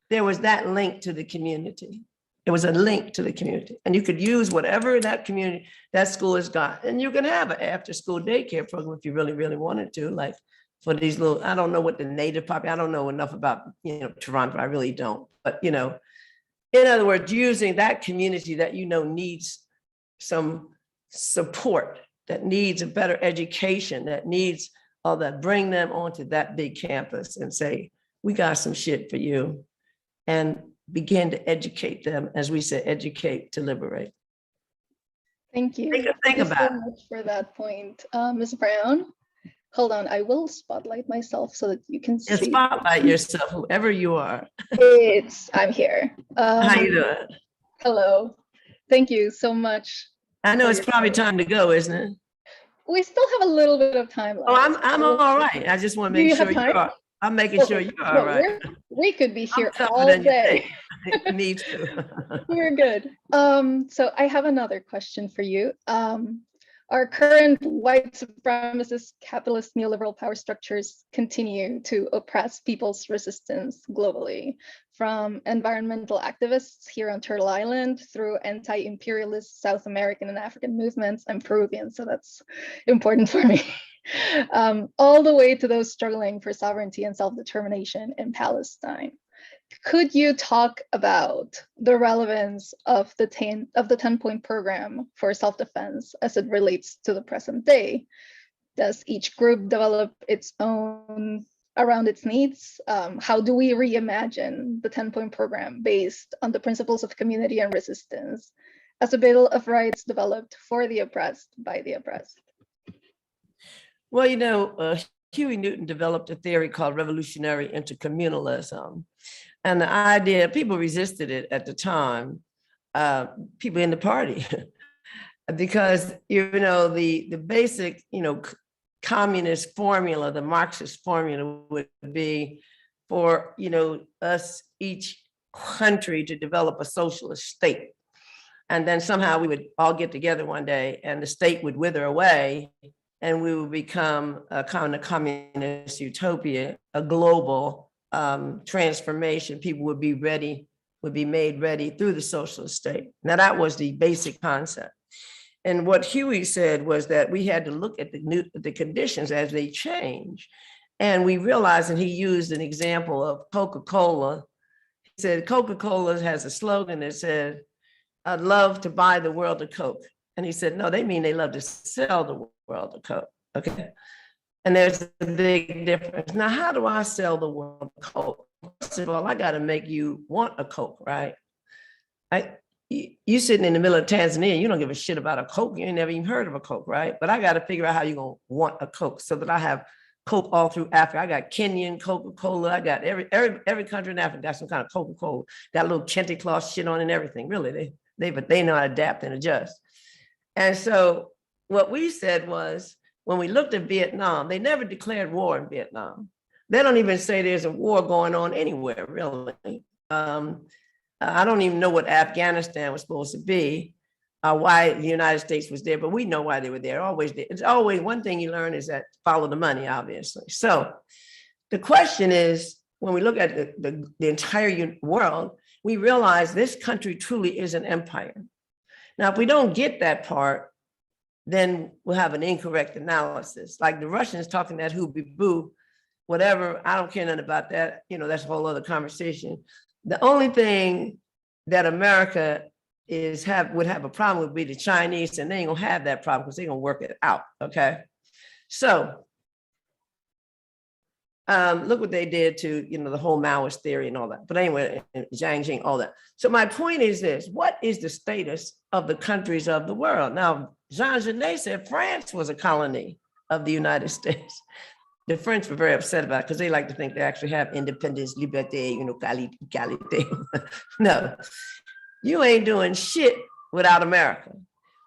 there was that link to the community. It was a link to the community. And you could use whatever that community, that school has got. And you can have an after-school daycare program if you really, really wanted to, like for these little, I don't know what the native population, I don't know enough about, Toronto, I really don't. But, in other words, using that community that needs some support, that needs a better education, that needs all that, bring them onto that big campus and say, we got some shit for you. And begin to educate them, as we say, educate to liberate. Thank you. Think about so much for that point. Ms. Brown, hold on, I will spotlight myself so that you can see. Spotlight yourself, whoever you are. I'm here. How you doing? Hello. Thank you so much. I know for it's your probably time. time to go, isn't it? We still have a little bit of time left. Oh, I'm all right. I just want to Do make you have sure time? I'm making sure Perfect. you're all No, right. we could be I'm here tougher all than you day. think. Me too. We're good. So I have another question for you. Our current white supremacist capitalist neoliberal power structures continue to oppress people's resistance globally, from environmental activists here on Turtle Island through anti-imperialist South American and African movements. I'm Peruvian, so that's important for me. All the way to those struggling for sovereignty and self-determination in Palestine. Could you talk about the relevance of the 10-point program for self-defense as it relates to the present day? Does each group develop its own around its needs? How do we reimagine the 10-point program based on the principles of community and resistance as a bill of rights developed for the oppressed by the oppressed? Well, Huey Newton developed a theory called revolutionary intercommunalism. And the idea, people resisted it at the time, people in the party, because, the basic, communist formula, the Marxist formula would be for, us, each country to develop a socialist state. And then somehow we would all get together one day and the state would wither away and we would become a kind of communist utopia, a global transformation. People would be made ready through the socialist state. Now that was the basic concept. And what Huey said was that we had to look at the conditions as they change. And we realized, and he used an example of Coca-Cola. He said, Coca-Cola has a slogan that said, I'd love to buy the world of Coke. And he said, no, they mean they love to sell the world of Coke, okay? And there's a big difference. Now, how do I sell the world of Coke? First of all, I got to make you want a Coke, right? You sitting in the middle of Tanzania, you don't give a shit about a Coke. You ain't never even heard of a Coke, right? But I got to figure out how you're going to want a Coke so that I have Coke all through Africa. I got Kenyan Coca-Cola. I got every country in Africa got some kind of Coca-Cola. Got a little Kente cloth shit on and everything. Really, they know how to adapt and adjust. And so what we said was, when we looked at Vietnam, they never declared war in Vietnam. They don't even say there's a war going on anywhere, really. I don't even know what Afghanistan was supposed to be, why the United States was there, but we know why they were there. It's always one thing you learn is that follow the money, obviously. So the question is, when we look at the entire world, we realize this country truly is an empire. Now, if we don't get that part, then we'll have an incorrect analysis. Like the Russians talking that hoobie boo, whatever, I don't care nothing about that. That's a whole other conversation. The only thing that America would have a problem would be the Chinese, and they ain't gonna have that problem because they're gonna work it out, okay? So look what they did to, the whole Maoist theory and all that. But anyway, Jiang Jing, all that. So my point is this: what is the status of the countries of the world? Now, Jean Genet said France was a colony of the United States. The French were very upset about it because they like to think they actually have independence, liberté, qualité. No, you ain't doing shit without America.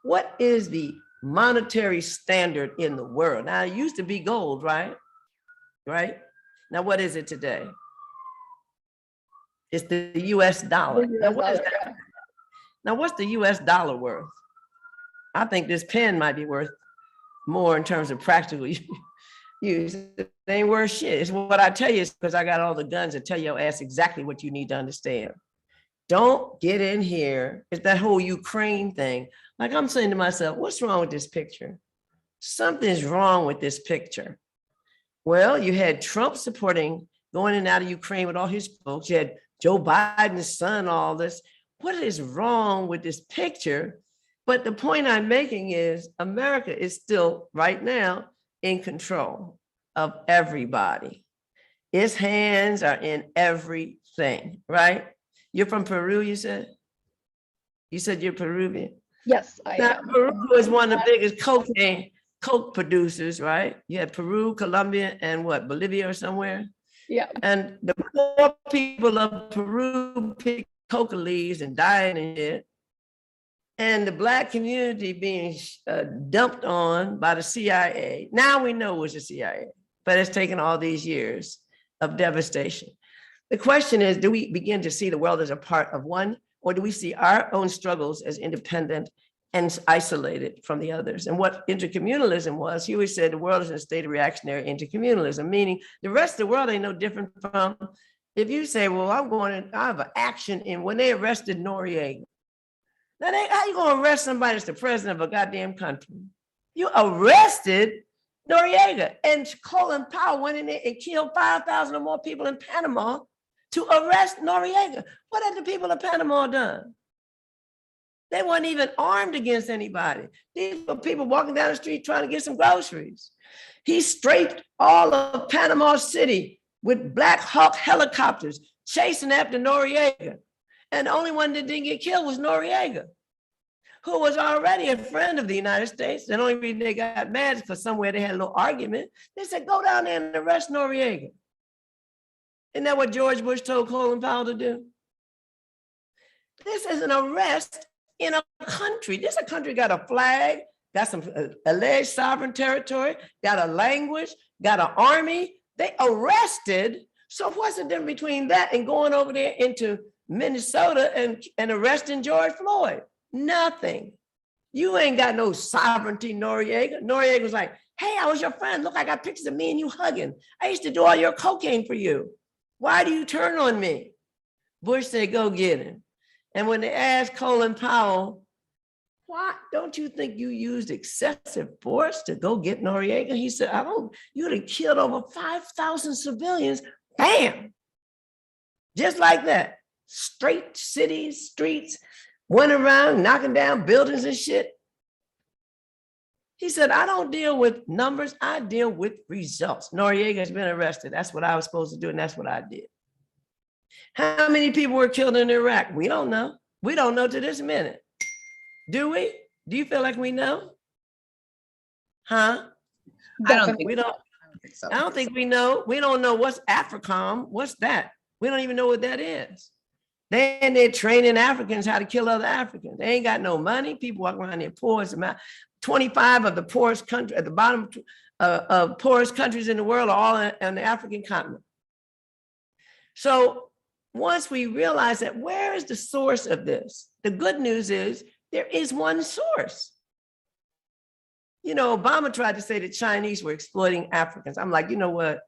What is the monetary standard in the world? Now, it used to be gold, right? Right? Now, what is it today? It's the US dollar. Now, what is that? Now, what's the US dollar worth? I think this pen might be worth more in terms of practical use. It ain't worth shit. It's what I tell you, is because I got all the guns that tell your ass exactly what you need to understand. Don't get in here. It's that whole Ukraine thing. Like I'm saying to myself, what's wrong with this picture? Something's wrong with this picture. Well, you had Trump supporting going in and out of Ukraine with all his folks. You had Joe Biden's son, all this. What is wrong with this picture? But the point I'm making is America is still right now in control of everybody. Its hands are in everything, right? You're from Peru, you said? You said you're Peruvian? Yes, I am. Peru is one of the biggest coke producers, right? You had Peru, Colombia, and what, Bolivia or somewhere? Yeah. And the poor people of Peru pick coca leaves and dying and shit. And the Black community being dumped on by the CIA. Now we know it was the CIA, but it's taken all these years of devastation. The question is, do we begin to see the world as a part of one, or do we see our own struggles as independent and isolated from the others? And what intercommunalism was, he always said the world is in a state of reactionary intercommunalism, meaning the rest of the world ain't no different from, if you say, well, I have an action in when they arrested Noriega. Now, how you gonna arrest somebody that's the president of a goddamn country? You arrested Noriega, and Colin Powell went in there and killed 5,000 or more people in Panama to arrest Noriega. What had the people of Panama done? They weren't even armed against anybody. These were people walking down the street trying to get some groceries. He strafed all of Panama City with Black Hawk helicopters chasing after Noriega. And the only one that didn't get killed was Noriega, who was already a friend of the United States. The only reason they got mad is because somewhere they had a little argument. They said, go down there and arrest Noriega. Isn't that what George Bush told Colin Powell to do? This is an arrest in a country. This country got a flag, got some alleged sovereign territory, got a language, got an army. They arrested. So what's the difference between that and going over there into Minnesota and arresting George Floyd? Nothing. You ain't got no sovereignty, Noriega. Noriega was like, hey, I was your friend. Look, I got pictures of me and you hugging. I used to do all your cocaine for you. Why do you turn on me? Bush said, go get him. And when they asked Colin Powell, why don't you think you used excessive force to go get Noriega? He said, you'd have killed over 5,000 civilians. Bam! Just like that. Straight cities, streets, went around knocking down buildings and shit. He said, I don't deal with numbers, I deal with results. Noriega has been arrested. That's what I was supposed to do, and that's what I did. How many people were killed in Iraq? We don't know. We don't know to this minute. Do we? Do you feel like we know? Huh? I don't think so. I don't think we know. We don't know what's AFRICOM. What's that? We don't even know what that is. They're training Africans how to kill other Africans. They ain't got no money. People walk around there poor as a mouse. 25 of the poorest countries, at the bottom of poorest countries in the world are all on the African continent. So once we realize that, where is the source of this? The good news is there is one source. You know, Obama tried to say the Chinese were exploiting Africans. I'm like, you know what?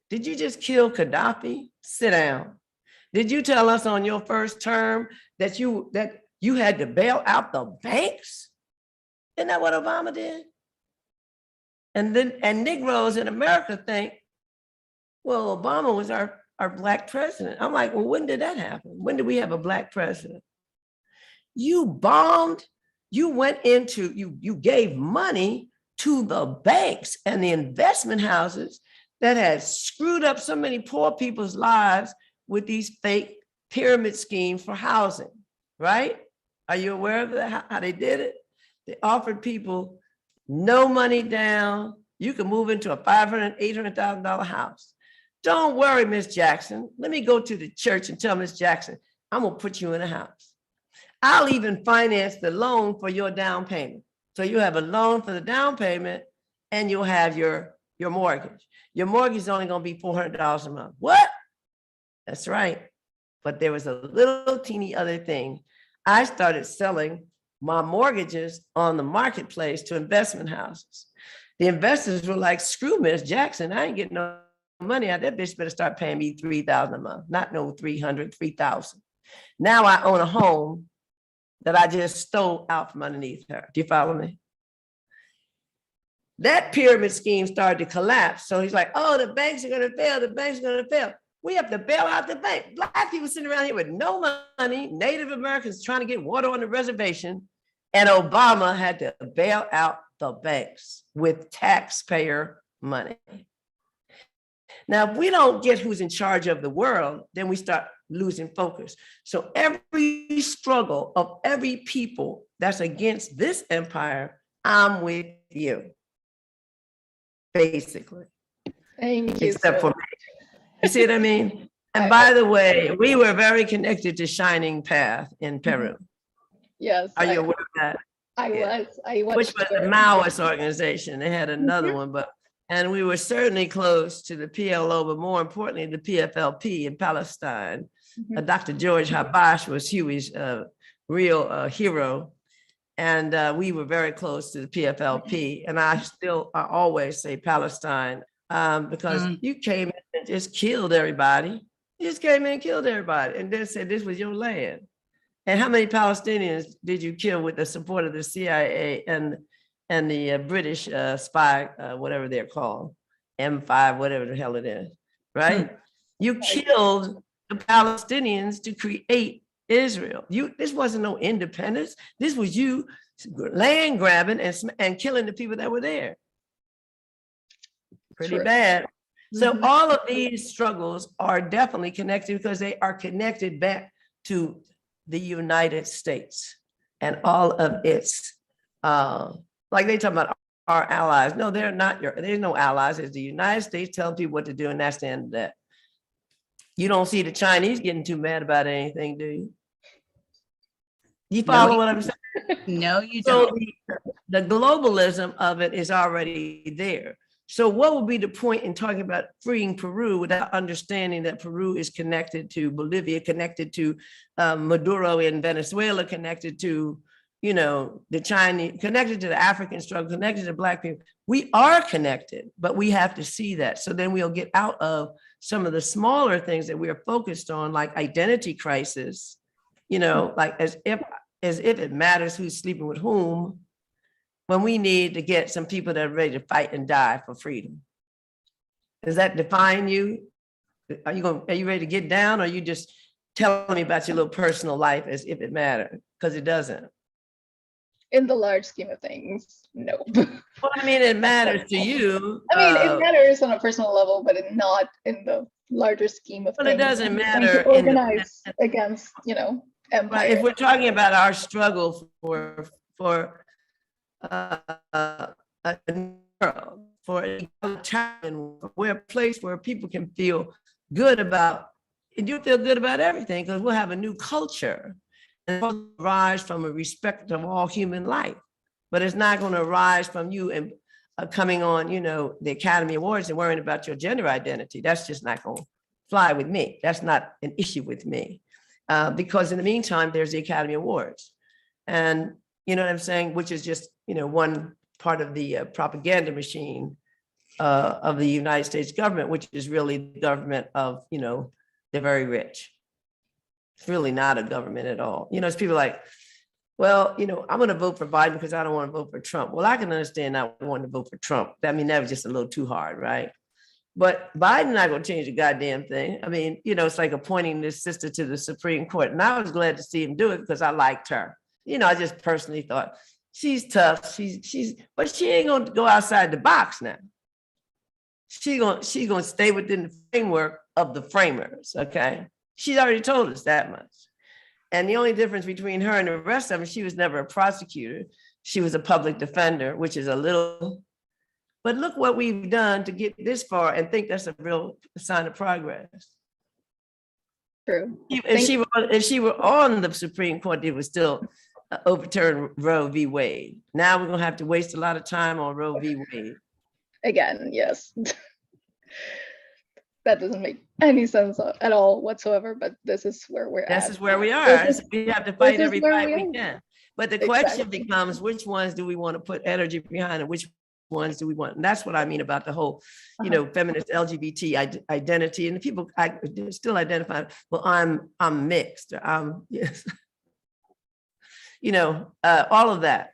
Did you just kill Gaddafi? Sit down. Did you tell us on your first term that you had to bail out the banks? Isn't that what Obama did? And Negroes in America think, well, Obama was our Black president. I'm like, well, when did that happen? When did we have a Black president? You bombed, you gave money to the banks and the investment houses that had screwed up so many poor people's lives with these fake pyramid schemes for housing, right? Are you aware of that, how they did it? They offered people no money down. You can move into a $500,000, $800,000 house. Don't worry, Miss Jackson. Let me go to the church and tell Miss Jackson, I'm gonna put you in a house. I'll even finance the loan for your down payment. So you have a loan for the down payment and you'll have your mortgage. Your mortgage is only gonna be $400 a month. What? That's right. But there was a little teeny other thing. I started selling my mortgages on the marketplace to investment houses. The investors were like, screw Miss Jackson, I ain't getting no money out. That bitch better start paying me $3,000 a month, not no 300, 3,000. Now I own a home that I just stole out from underneath her. Do you follow me? That pyramid scheme started to collapse. So he's like, oh, the banks are gonna fail, the banks are gonna fail. We have to bail out the bank. Black people sitting around here with no money, Native Americans trying to get water on the reservation, and Obama had to bail out the banks with taxpayer money. Now, if we don't get who's in charge of the world, then we start losing focus. So every struggle of every people that's against this empire, I'm with you, basically. Thank you. Except for me. You see what I mean? And by the way, we were very connected to Shining Path in Peru. Yes. Are you aware of that? I Yeah. was. I watched Which was a your- Maoist organization. They had another one, and we were certainly close to the PLO, but more importantly, the PFLP in Palestine. Mhm. Dr. George Habash was Huey's real hero. And we were very close to the PFLP. And I always say Palestine because you came in and just killed everybody. You just came in and killed everybody and then said this was your land. And how many Palestinians did you kill with the support of the CIA and the British spy, whatever they're called, M5, whatever the hell it is, right? You killed the Palestinians to create Israel. This wasn't no independence. This was you land grabbing and killing the people that were there. Pretty bad. So all of these struggles are definitely connected because they are connected back to the United States and all of its, like they talk about our allies. No, they're not there's no allies. It's the United States telling people what to do, and that's the end of that. You don't see the Chinese getting too mad about anything, do you? You follow what I'm saying? No, you So don't. the globalism of it is already there. So what would be the point in talking about freeing Peru without understanding that Peru is connected to Bolivia, connected to Maduro in Venezuela, connected to, the Chinese, connected to the African struggle, connected to Black people. We are connected, but we have to see that. So then we'll get out of some of the smaller things that we are focused on, like identity crisis, like as if it matters who's sleeping with whom, when we need to get some people that are ready to fight and die for freedom. Does that define you? Are you ready to get down, or are you just telling me about your little personal life as if it mattered? Because it doesn't. In the large scheme of things, no. Well, I mean, it matters to you. I mean, it matters on a personal level, but not in the larger scheme of Well, things. it doesn't I'm matter trying to organize against, empire. But if we're talking about our struggle for we're a place where people can feel good about, and you feel good about everything, because we'll have a new culture and it'll rise from a respect of all human life. But it's not going to arise from you and coming on, the Academy Awards and worrying about your gender identity. That's just not going to fly with me. That's not an issue with me. Because in the meantime, there's the Academy Awards. And you know what I'm saying? Which is just, one part of the propaganda machine of the United States government, which is really the government of, the very rich. It's really not a government at all. It's people like, well, I'm going to vote for Biden because I don't want to vote for Trump. Well, I can understand not wanting to vote for Trump. I mean, that was just a little too hard, right? But Biden not going to change the goddamn thing. I mean, it's like appointing this sister to the Supreme Court. And I was glad to see him do it because I liked her. I just personally thought she's tough. But she ain't going to go outside the box now. She's going to stay within the framework of the framers. Okay. She's already told us that much. And the only difference between her and the rest of them, she was never a prosecutor. She was a public defender, which is a little. But look what we've done to get this far and think that's a real sign of progress. True. If she were on the Supreme Court, it would still overturn Roe v. Wade. Now we're going to have to waste a lot of time on Roe v. Wade. Again, yes. That doesn't make any sense at all whatsoever, but this is where we're at. This is where we are. We have to fight every fight we can. But the question becomes, which ones do we want to put energy behind and which ones do we want? And that's what I mean about the whole, feminist LGBT identity. And the people still identify, well, I'm mixed. Yes. All of that.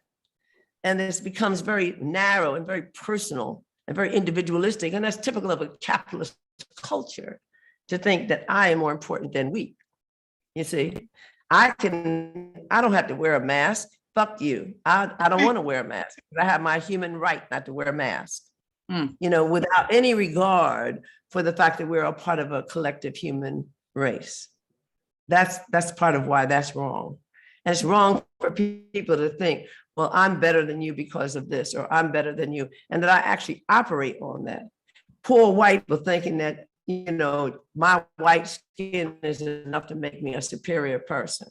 And this becomes very narrow and very personal and very individualistic. And that's typical of a capitalist culture, to think that I am more important than we. You see, I don't have to wear a mask. Fuck you. I don't want to wear a mask. I have my human right not to wear a mask, without any regard for the fact that we're a part of a collective human race. That's part of why that's wrong. And it's wrong for people to think, well, I'm better than you because of this, or I'm better than you. And that I actually operate on that. Poor white people thinking that, you know, my white skin is enough to make me a superior person.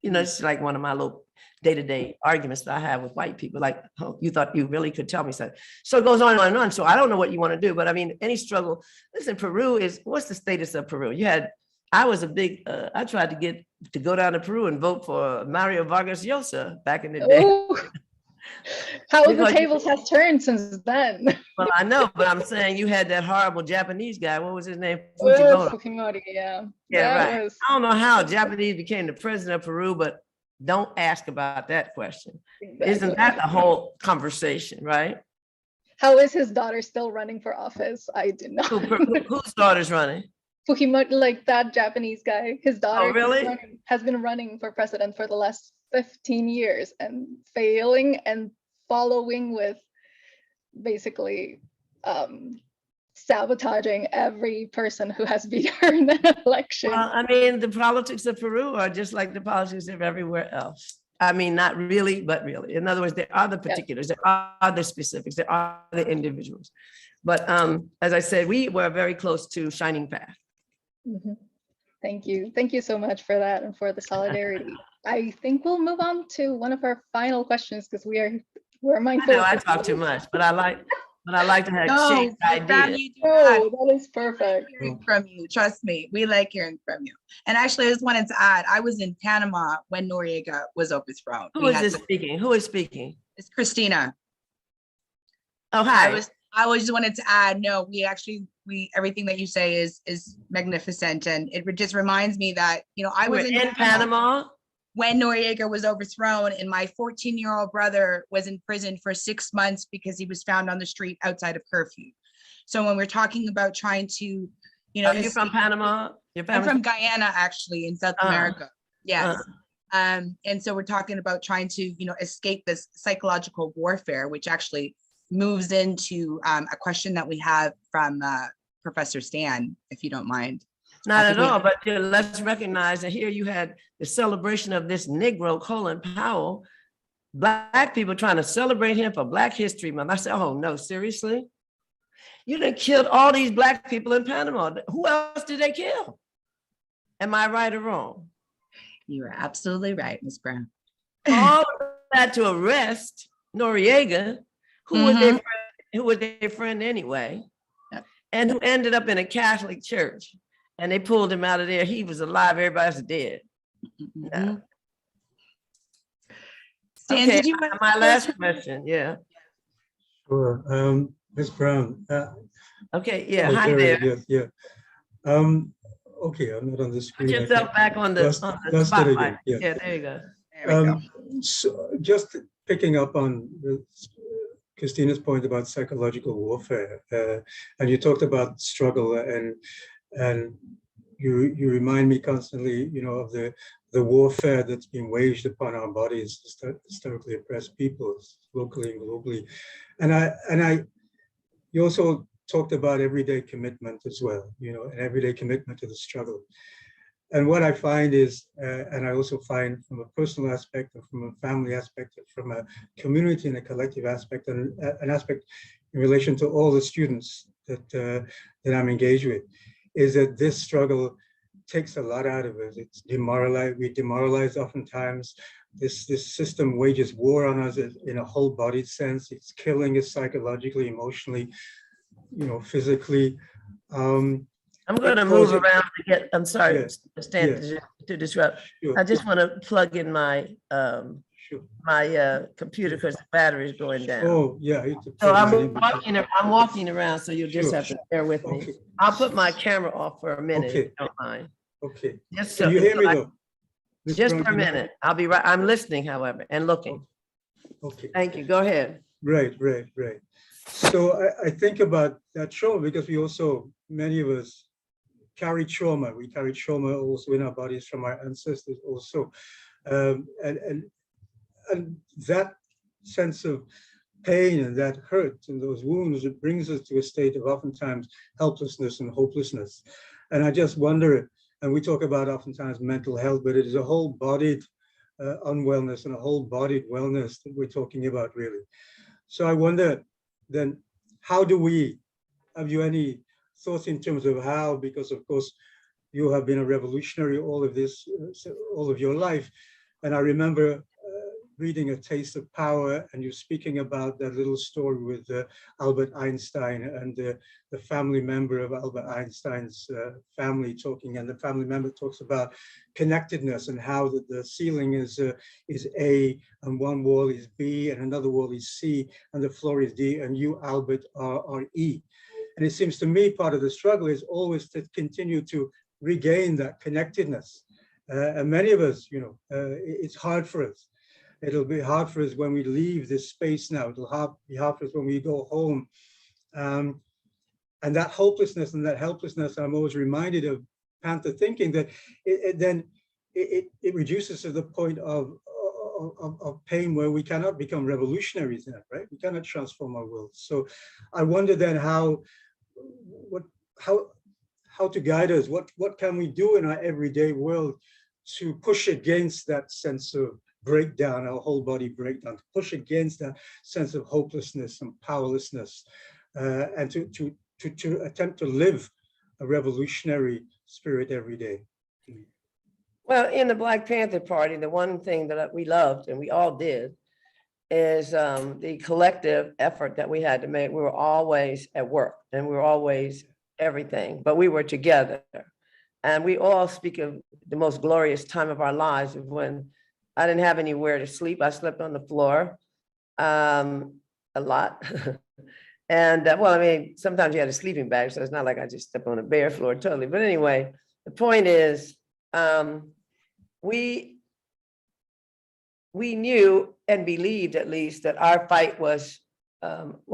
You know, it's like one of my little day-to-day arguments that I have with white people, like, oh, you thought you really could tell me something. So it goes on and on. So I don't know what you want to do, but I mean, any struggle, listen, Peru is, what's the status of Peru? I was a big, I tried to get to go down to Peru and vote for Mario Vargas Llosa back in the day. Oh, how the tables has turned since then. Well, I know, but I'm saying you had that horrible Japanese guy. What was his name? Fujimori, yeah. Yeah, right. I don't know how Japanese became the president of Peru, but don't ask about that question. Exactly. Isn't that the whole conversation, right? How is his daughter still running for office? I do not. Whose daughter's running? Fujimori, like that Japanese guy. His daughter has been running for president for the last 15 years and failing and following with basically sabotaging every person who has beat her in an election. Well, I mean, the politics of Peru are just like the politics of everywhere else. I mean, not really, but really. In other words, there are the particulars, there are the specifics, there are the individuals. But as I said, we were very close to Shining Path. Mm-hmm. Thank you. Thank you so much for that and for the solidarity. I think we'll move on to one of our final questions because we're mindful. I talk too much, but I like to have shaped ideas. Oh, that is perfect. Hearing from you, trust me, we like hearing from you. And actually, I just wanted to add, I was in Panama when Noriega was overthrown. Who is speaking? Who is speaking? It's Christina. Oh, hi. I just wanted to add, no, everything that you say is magnificent, and it just reminds me that, you know, I was in Panama when Noriega was overthrown, and my 14-year-old brother was in prison for 6 months because he was found on the street outside of curfew. So when we're talking about trying to, you know, are you from Panama? I'm from Guyana, actually, in South America. Yes. And so we're talking about trying to, you know, escape this psychological warfare, which actually moves into a question that we have from Professor Stan, if you don't mind. Not at all, but let's recognize that here you had the celebration of this Negro, Colin Powell, Black people trying to celebrate him for Black History Month. I said, oh no, seriously? You done killed all these Black people in Panama. Who else did they kill? Am I right or wrong? You are absolutely right, Ms. Brown. All of that to arrest Noriega, who was their friend anyway, and who ended up in a Catholic church. And they pulled him out of there. He was alive. Everybody's dead. No. Stan, okay, my last question. Yeah. Sure. Ms. Brown. Okay. Yeah. Hi there. Yeah. Okay. I'm not on the screen. Put yourself back on the spotlight. Yeah. There you go. There we go. So just picking up on Christina's point about psychological warfare, and you talked about struggle and you remind me constantly, you know, of the warfare that's being waged upon our bodies, historically oppressed peoples, locally and globally. And you also talked about everyday commitment as well, you know, an everyday commitment to the struggle. And what I find is, and I also find from a personal aspect, and from a family aspect, and from a community and a collective aspect, and an aspect in relation to all the students that I'm engaged with, is that this struggle takes a lot out of us. It's demoralized. We demoralize oftentimes. This system wages war on us in a whole-bodied sense. It's killing us psychologically, emotionally, you know, physically. I'm going to move around to get. I'm sorry, Stan, to disrupt. Sure. I just want to plug in my my computer because the battery is going down. Oh yeah. So I'm walking around, so you'll just have to bear with me. Okay. I'll put my camera off for a minute, if you don't mind. Okay. Just so, you hear me though? Just for a minute. I'll be right. I'm listening, however, and looking. Okay. Thank you. Go ahead. Right. So I think about that trauma because we also, many of us, carry trauma. We carry trauma also in our bodies from our ancestors also. And that sense of pain and that hurt and those wounds, it brings us to a state of oftentimes helplessness and hopelessness. And I just wonder, and we talk about oftentimes mental health, but it is a whole-bodied unwellness and a whole-bodied wellness that we're talking about, really. So I wonder then, how do we, have you any thoughts in terms of how, because of course, you have been a revolutionary all of your life. And I remember reading A Taste of Power, and you're speaking about that little story with Albert Einstein and the family member of Albert Einstein's family talking, and the family member talks about connectedness and how the ceiling is A, and one wall is B, and another wall is C, and the floor is D, and you, Albert, are E. And it seems to me part of the struggle is always to continue to regain that connectedness. And many of us, it's hard for us. It'll be hard for us when we leave this space now. It'll be hard for us when we go home. And that hopelessness and that helplessness, I'm always reminded of Panther thinking that it reduces to the point of pain where we cannot become revolutionaries now, right? We cannot transform our world. So I wonder then how to guide us. What can we do in our everyday world to push against that sense of breakdown, our whole body breakdown, to push against that sense of hopelessness and powerlessness, and to attempt to live a revolutionary spirit every day. Well, in the Black Panther Party, the one thing that we loved and we all did is the collective effort that we had to make. We were always at work and we were always everything, but we were together. And we all speak of the most glorious time of our lives when I didn't have anywhere to sleep. I slept on the floor a lot. And well, I mean, sometimes you had a sleeping bag, so it's not like I just slept on a bare floor totally. But anyway, the point is, we knew and believed at least that our fight was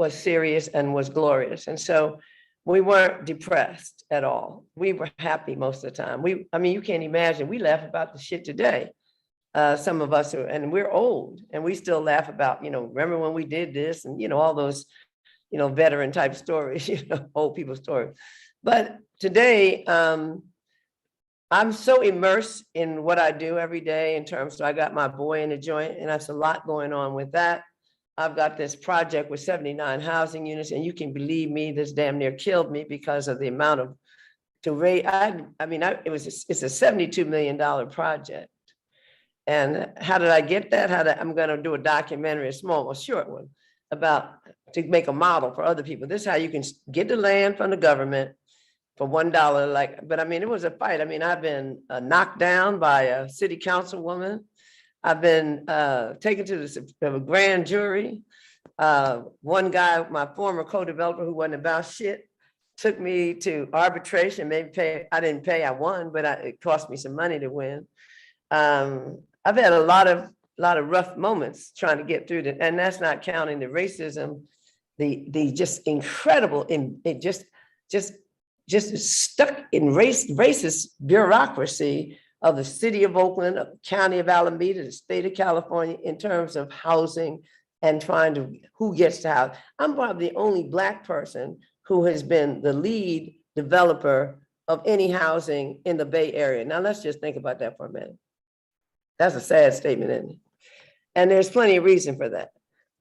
serious and was glorious. And so we weren't depressed at all. We were happy most of the time. I mean, you can't imagine, we laugh about the shit today. Some of us and we're old and we still laugh about, remember when we did this and, all those, veteran type stories, old people stories. But today, I'm so immersed in what I do every day in terms of, I got my boy in the joint and that's a lot going on with that. I've got this project with 79 housing units, and you can believe me, this damn near killed me because of the amount of, it's a $72 million project. And how did I get that? I'm going to do a documentary, a short one, to make a model for other people. This is how you can get the land from the government for $1. But I mean, it was a fight. I mean, I've been knocked down by a city councilwoman. I've been taken to the grand jury. One guy, my former co-developer who wasn't about shit, took me to arbitration. I didn't pay, I won, but it cost me some money to win. I've had a lot of rough moments trying to get through that, and that's not counting the racism, the just incredible, it just stuck in racist bureaucracy of the city of Oakland, of the county of Alameda, the state of California, in terms of housing and who gets to house. I'm probably the only Black person who has been the lead developer of any housing in the Bay Area. Now let's just think about that for a minute. That's a sad statement, isn't it? And there's plenty of reason for that.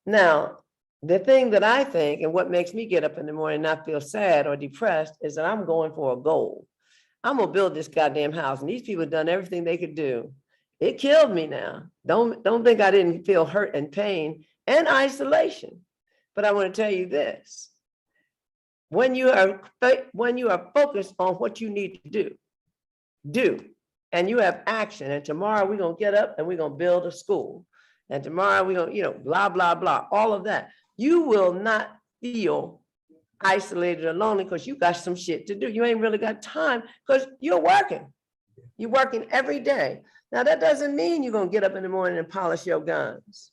Now, the thing that I think, and what makes me get up in the morning and not feel sad or depressed, is that I'm going for a goal. I'm gonna build this goddamn house, and these people have done everything they could do. It killed me now. Don't think I didn't feel hurt and pain and isolation. But I want to tell you this: when you are focused on what you need to do, and you have action. And tomorrow we're gonna get up and we're gonna build a school. And tomorrow we're gonna, blah blah blah, all of that. You will not feel isolated or lonely because you got some shit to do. You ain't really got time because you're working. You're working every day. Now that doesn't mean you're gonna get up in the morning and polish your guns,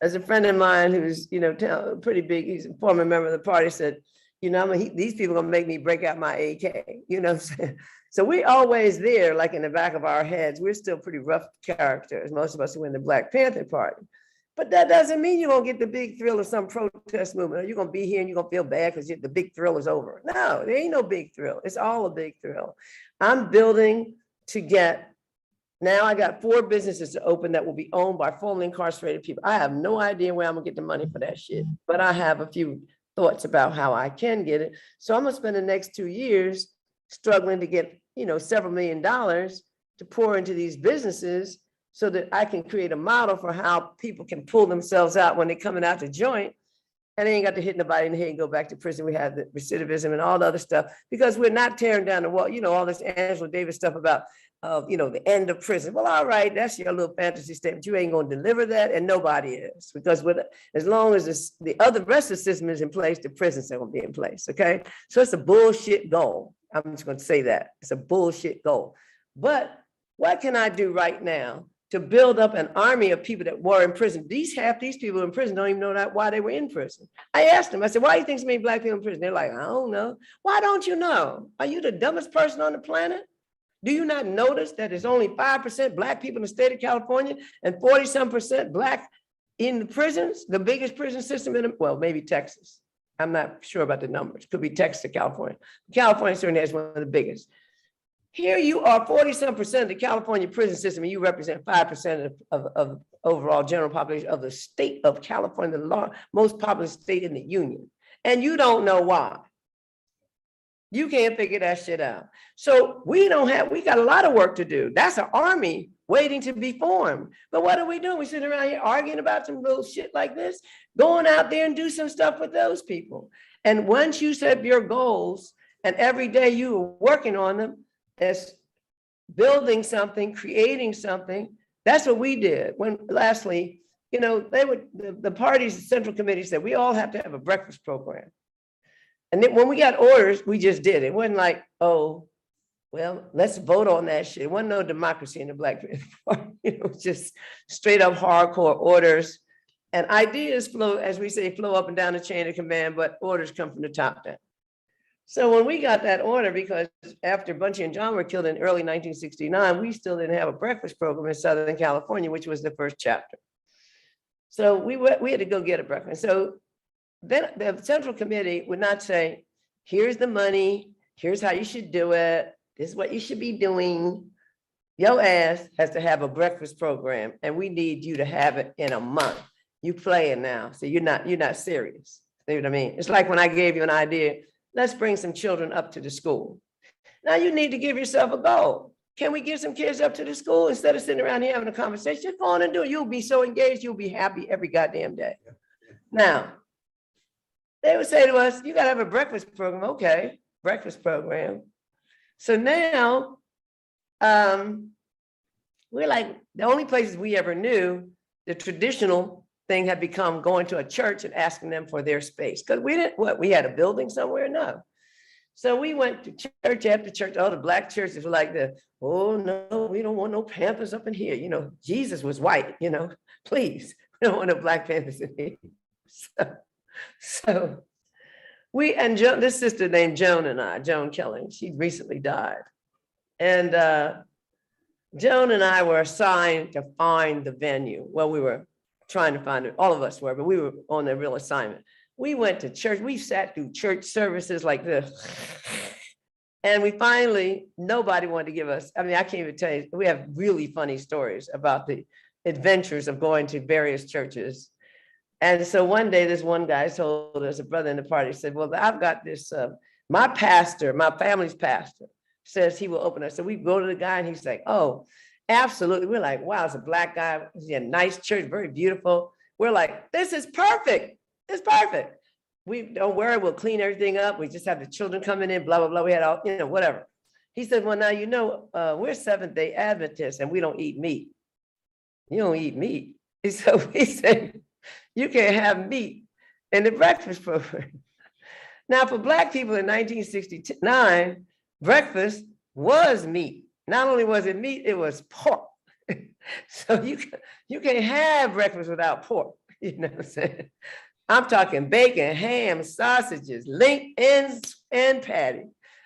As a friend of mine who's, pretty big, he's a former member of the party, said, these people are gonna make me break out my AK, what I'm saying? So we're always there, like in the back of our heads. We're still pretty rough characters, most of us who are in the Black Panther Party. But that doesn't mean you're gonna get the big thrill of some protest movement, or you're gonna be here and you're gonna feel bad because the big thrill is over. No, there ain't no big thrill. It's all a big thrill. I'm building to get, now I got 4 businesses to open that will be owned by formerly incarcerated people. I have no idea where I'm gonna get the money for that shit, but I have a few thoughts about how I can get it. So I'm gonna spend the next 2 years struggling to get, several $1 million to pour into these businesses so that I can create a model for how people can pull themselves out when they're coming out the joint. And they ain't got to hit nobody in the head and go back to prison. We have the recidivism and all the other stuff because we're not tearing down the wall. All this Angela Davis stuff about, the end of prison. Well, all right, that's your little fantasy statement. You ain't going to deliver that, and nobody is, because as long as the rest of the system is in place, the prisons are going to be in place. Okay, so it's a bullshit goal. I'm just going to say that it's a bullshit goal. But what can I do right now to build up an army of people that were in prison? Half these people in prison don't even know why they were in prison. I asked them, I said, why do you think so many Black people in prison? They're like, I don't know. Why don't you know? Are you the dumbest person on the planet? Do you not notice that there's only 5% Black people in the state of California and 40-some% Black in the prisons, the biggest prison system maybe Texas. I'm not sure about the numbers. Could be Texas or California. California certainly has one of the biggest. Here you are, 40-some% of the California prison system, and you represent 5% of overall general population of the state of California, the most populous state in the union. And you don't know why. You can't figure that shit out. So we got a lot of work to do. That's an army waiting to be formed. But what are we doing? We sitting around here arguing about some little shit like this, going out there and do some stuff with those people. And once you set your goals and every day you are working on them, as building something, creating something. That's what we did. Lastly, the party's central committee said we all have to have a breakfast program. And then when we got orders, we just did it. It wasn't like, oh, well, let's vote on that shit. It wasn't no democracy in the Black Panther Party. It was just straight up hardcore orders. And ideas flow, as we say, flow up and down the chain of command, but orders come from the top down. So when we got that order, because after Bunchy and John were killed in early 1969, we still didn't have a breakfast program in Southern California, which was the first chapter. So we had to go get a breakfast. So then the Central Committee would not say, here's the money, here's how you should do it, this is what you should be doing. Your ass has to have a breakfast program, and we need you to have it in a month. You playing now, so you're not serious. See what I mean? It's like when I gave you an idea. Let's bring some children up to the school. Now you need to give yourself a goal. Can we get some kids up to the school instead of sitting around here having a conversation? Just go on and do it. You'll be so engaged, you'll be happy every goddamn day. Now, they would say to us, you gotta have a breakfast program. Okay, breakfast program. So now, we're like, the only places we ever knew, the traditional thing had become going to a church and asking them for their space. Because we had a building somewhere? No. So we went to church after church. All the Black churches were like oh no, we don't want no Panthers up in here. Jesus was white, please. We don't want no Black Panthers in here. So this sister named Joan Kelly, she recently died. And Joan and I were assigned to find the venue. Well, we were trying to find it. All of us were, but we were on the real assignment. We went to church. We sat through church services like this. And nobody wanted to give us, I can't even tell you, we have really funny stories about the adventures of going to various churches. And so one day, this one guy told us, a brother in the party, said, well, I've got this, my family's pastor says he will open us. So we go to the guy and he's like, oh, absolutely. We're like, wow, it's a Black guy. He's a nice church, very beautiful. We're like, this is perfect. It's perfect. We don't worry, we'll clean everything up. We just have the children coming in, blah, blah, blah. We had all, whatever. He said, well, now, we're Seventh-day Adventists and we don't eat meat. You don't eat meat. And so he said, you can't have meat in the breakfast program. Now, for Black people in 1969, breakfast was meat. Not only was it meat, it was pork. So you can't have breakfast without pork. You know what I'm saying? I'm talking bacon, ham, sausages, ends, and patty.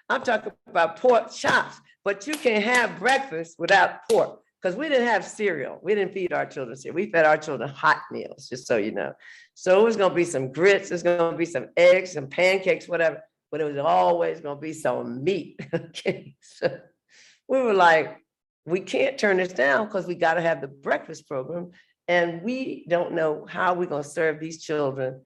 I'm talking about pork chops, but you can't have breakfast without pork because we didn't have cereal. We didn't feed our children cereal. We fed our children hot meals, just so you know. So it was going to be some grits, it's going to be some eggs, some pancakes, whatever, but it was always going to be some meat. Okay, so we were like, we can't turn this down because we got to have the breakfast program. And we don't know how we're going to serve these children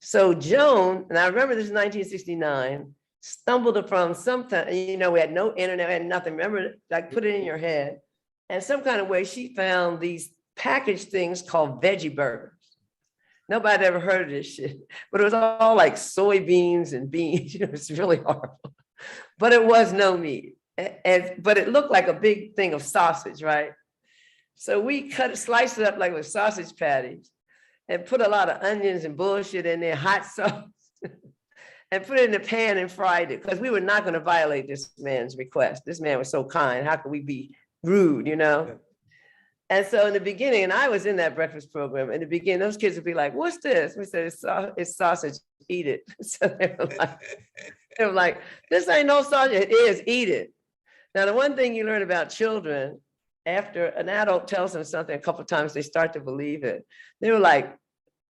So Joan, and I remember this is 1969, stumbled upon something, you know, we had no internet, we had nothing. Remember, like put it in your head. And some kind of way she found these packaged things called veggie burgers. Nobody ever heard of this shit, but it was all like soybeans and beans. It was really horrible, but it was no meat. But it looked like a big thing of sausage, right? So we sliced it up like with sausage patties and put a lot of onions and bullshit in there, hot sauce, and put it in the pan and fried it because we were not going to violate this man's request. This man was so kind. How could we be rude, you know? Yeah. And so in the beginning, and I was in that breakfast program, in the beginning, those kids would be like, what's this? We said, it's sausage, eat it. So they were like, this ain't no sausage, it is, eat it. Now, the one thing you learn about children, after an adult tells them something a couple of times, they start to believe it. They were like,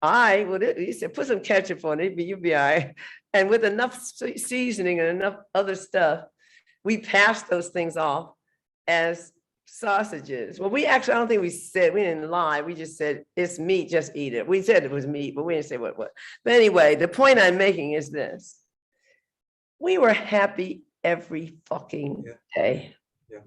he said, put some ketchup on it, you'll be all right. And with enough seasoning and enough other stuff, we passed those things off as sausages. Well, I don't think we didn't lie. We just said, it's meat, just eat it. We said it was meat, but we didn't say what. But anyway, the point I'm making is this. We were happy every fucking day. Yeah.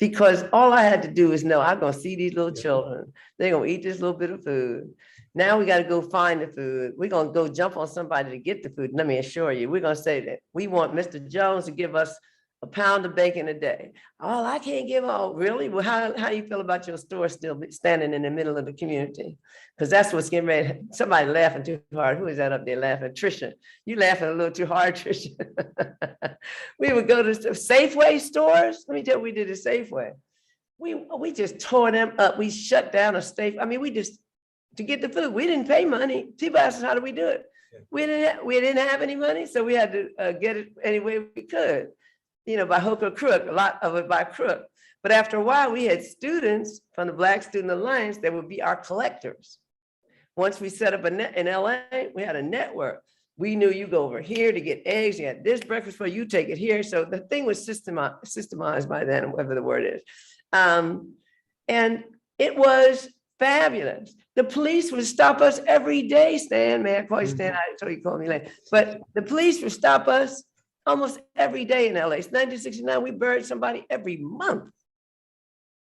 Because all I had to do is know I'm going to see these little children. They're going to eat this little bit of food. Now we got to go find the food. We're going to go jump on somebody to get the food. Let me assure you, we're going to say that we want Mr. Jones to give us a pound of bacon a day. Oh, I can't give all, really? Well, how do you feel about your store still standing in the middle of the community? Because that's what's getting ready. Somebody laughing too hard. Who is that up there laughing? Trisha. You laughing a little too hard, Trisha. We would go to Safeway stores. Let me tell you what we did at Safeway. We just tore them up. We shut down a Safeway. I mean, we just, to get the food, we didn't pay money. People asked us, how do we do it? We didn't have any money, so we had to get it any way we could. You know, by hook or crook, a lot of it by crook. But after a while, we had students from the Black Student Alliance that would be our collectors. Once we set up in LA, we had a network. We knew you go over here to get eggs, you had this breakfast for you, take it here. So the thing was systemized by then, whatever the word is. And it was fabulous. The police would stop us every day, Stan, man, I call you Stan, I told you call me Elaine. But the police would stop us almost every day in LA. It's 1969, we buried somebody every month.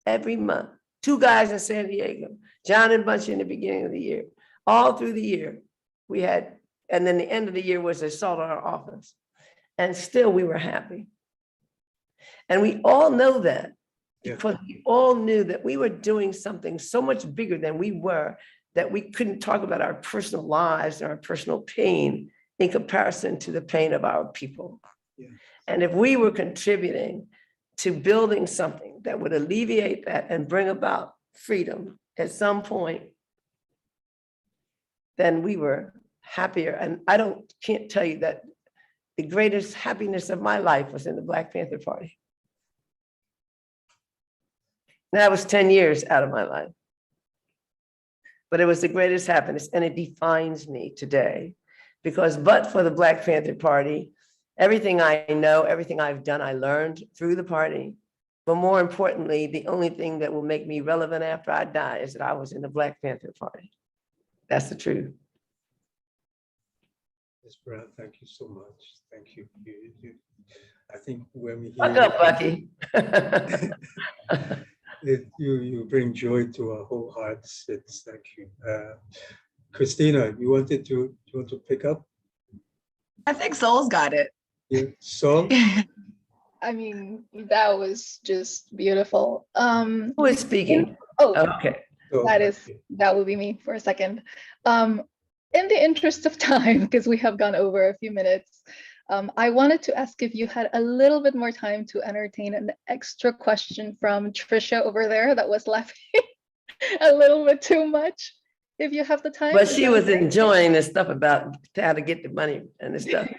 Every month. 2 guys in San Diego, John and Bunch in the beginning of the year. All through the year, we had, and then the end of the year was assault on our office. And still we were happy. And we all know that because we all knew that we were doing something so much bigger than we were, that we couldn't talk about our personal lives and our personal pain in comparison to the pain of our people. Yeah. And if we were contributing to building something that would alleviate that and bring about freedom at some point, then we were happier. And can't tell you that the greatest happiness of my life was in the Black Panther Party. That was 10 years out of my life. But it was the greatest happiness, and it defines me today. Because but for the Black Panther Party, everything I know, everything I've done, I learned through the party. But more importantly, the only thing that will make me relevant after I die is that I was in the Black Panther Party. That's the truth. Ms. Brown, thank you so much. Thank you. I think when we Fuck up, Bucky. you bring joy to our whole hearts. Thank you. Christina, you want to pick up? I think Soul's got it. Yeah. Soul? I mean, that was just beautiful. Who is speaking? Okay. So, that will be me for a second. In the interest of time, because we have gone over a few minutes, I wanted to ask if you had a little bit more time to entertain an extra question from Trisha over there that was laughing a little bit too much. If you have the time. But she was enjoying this stuff about how to get the money and this stuff.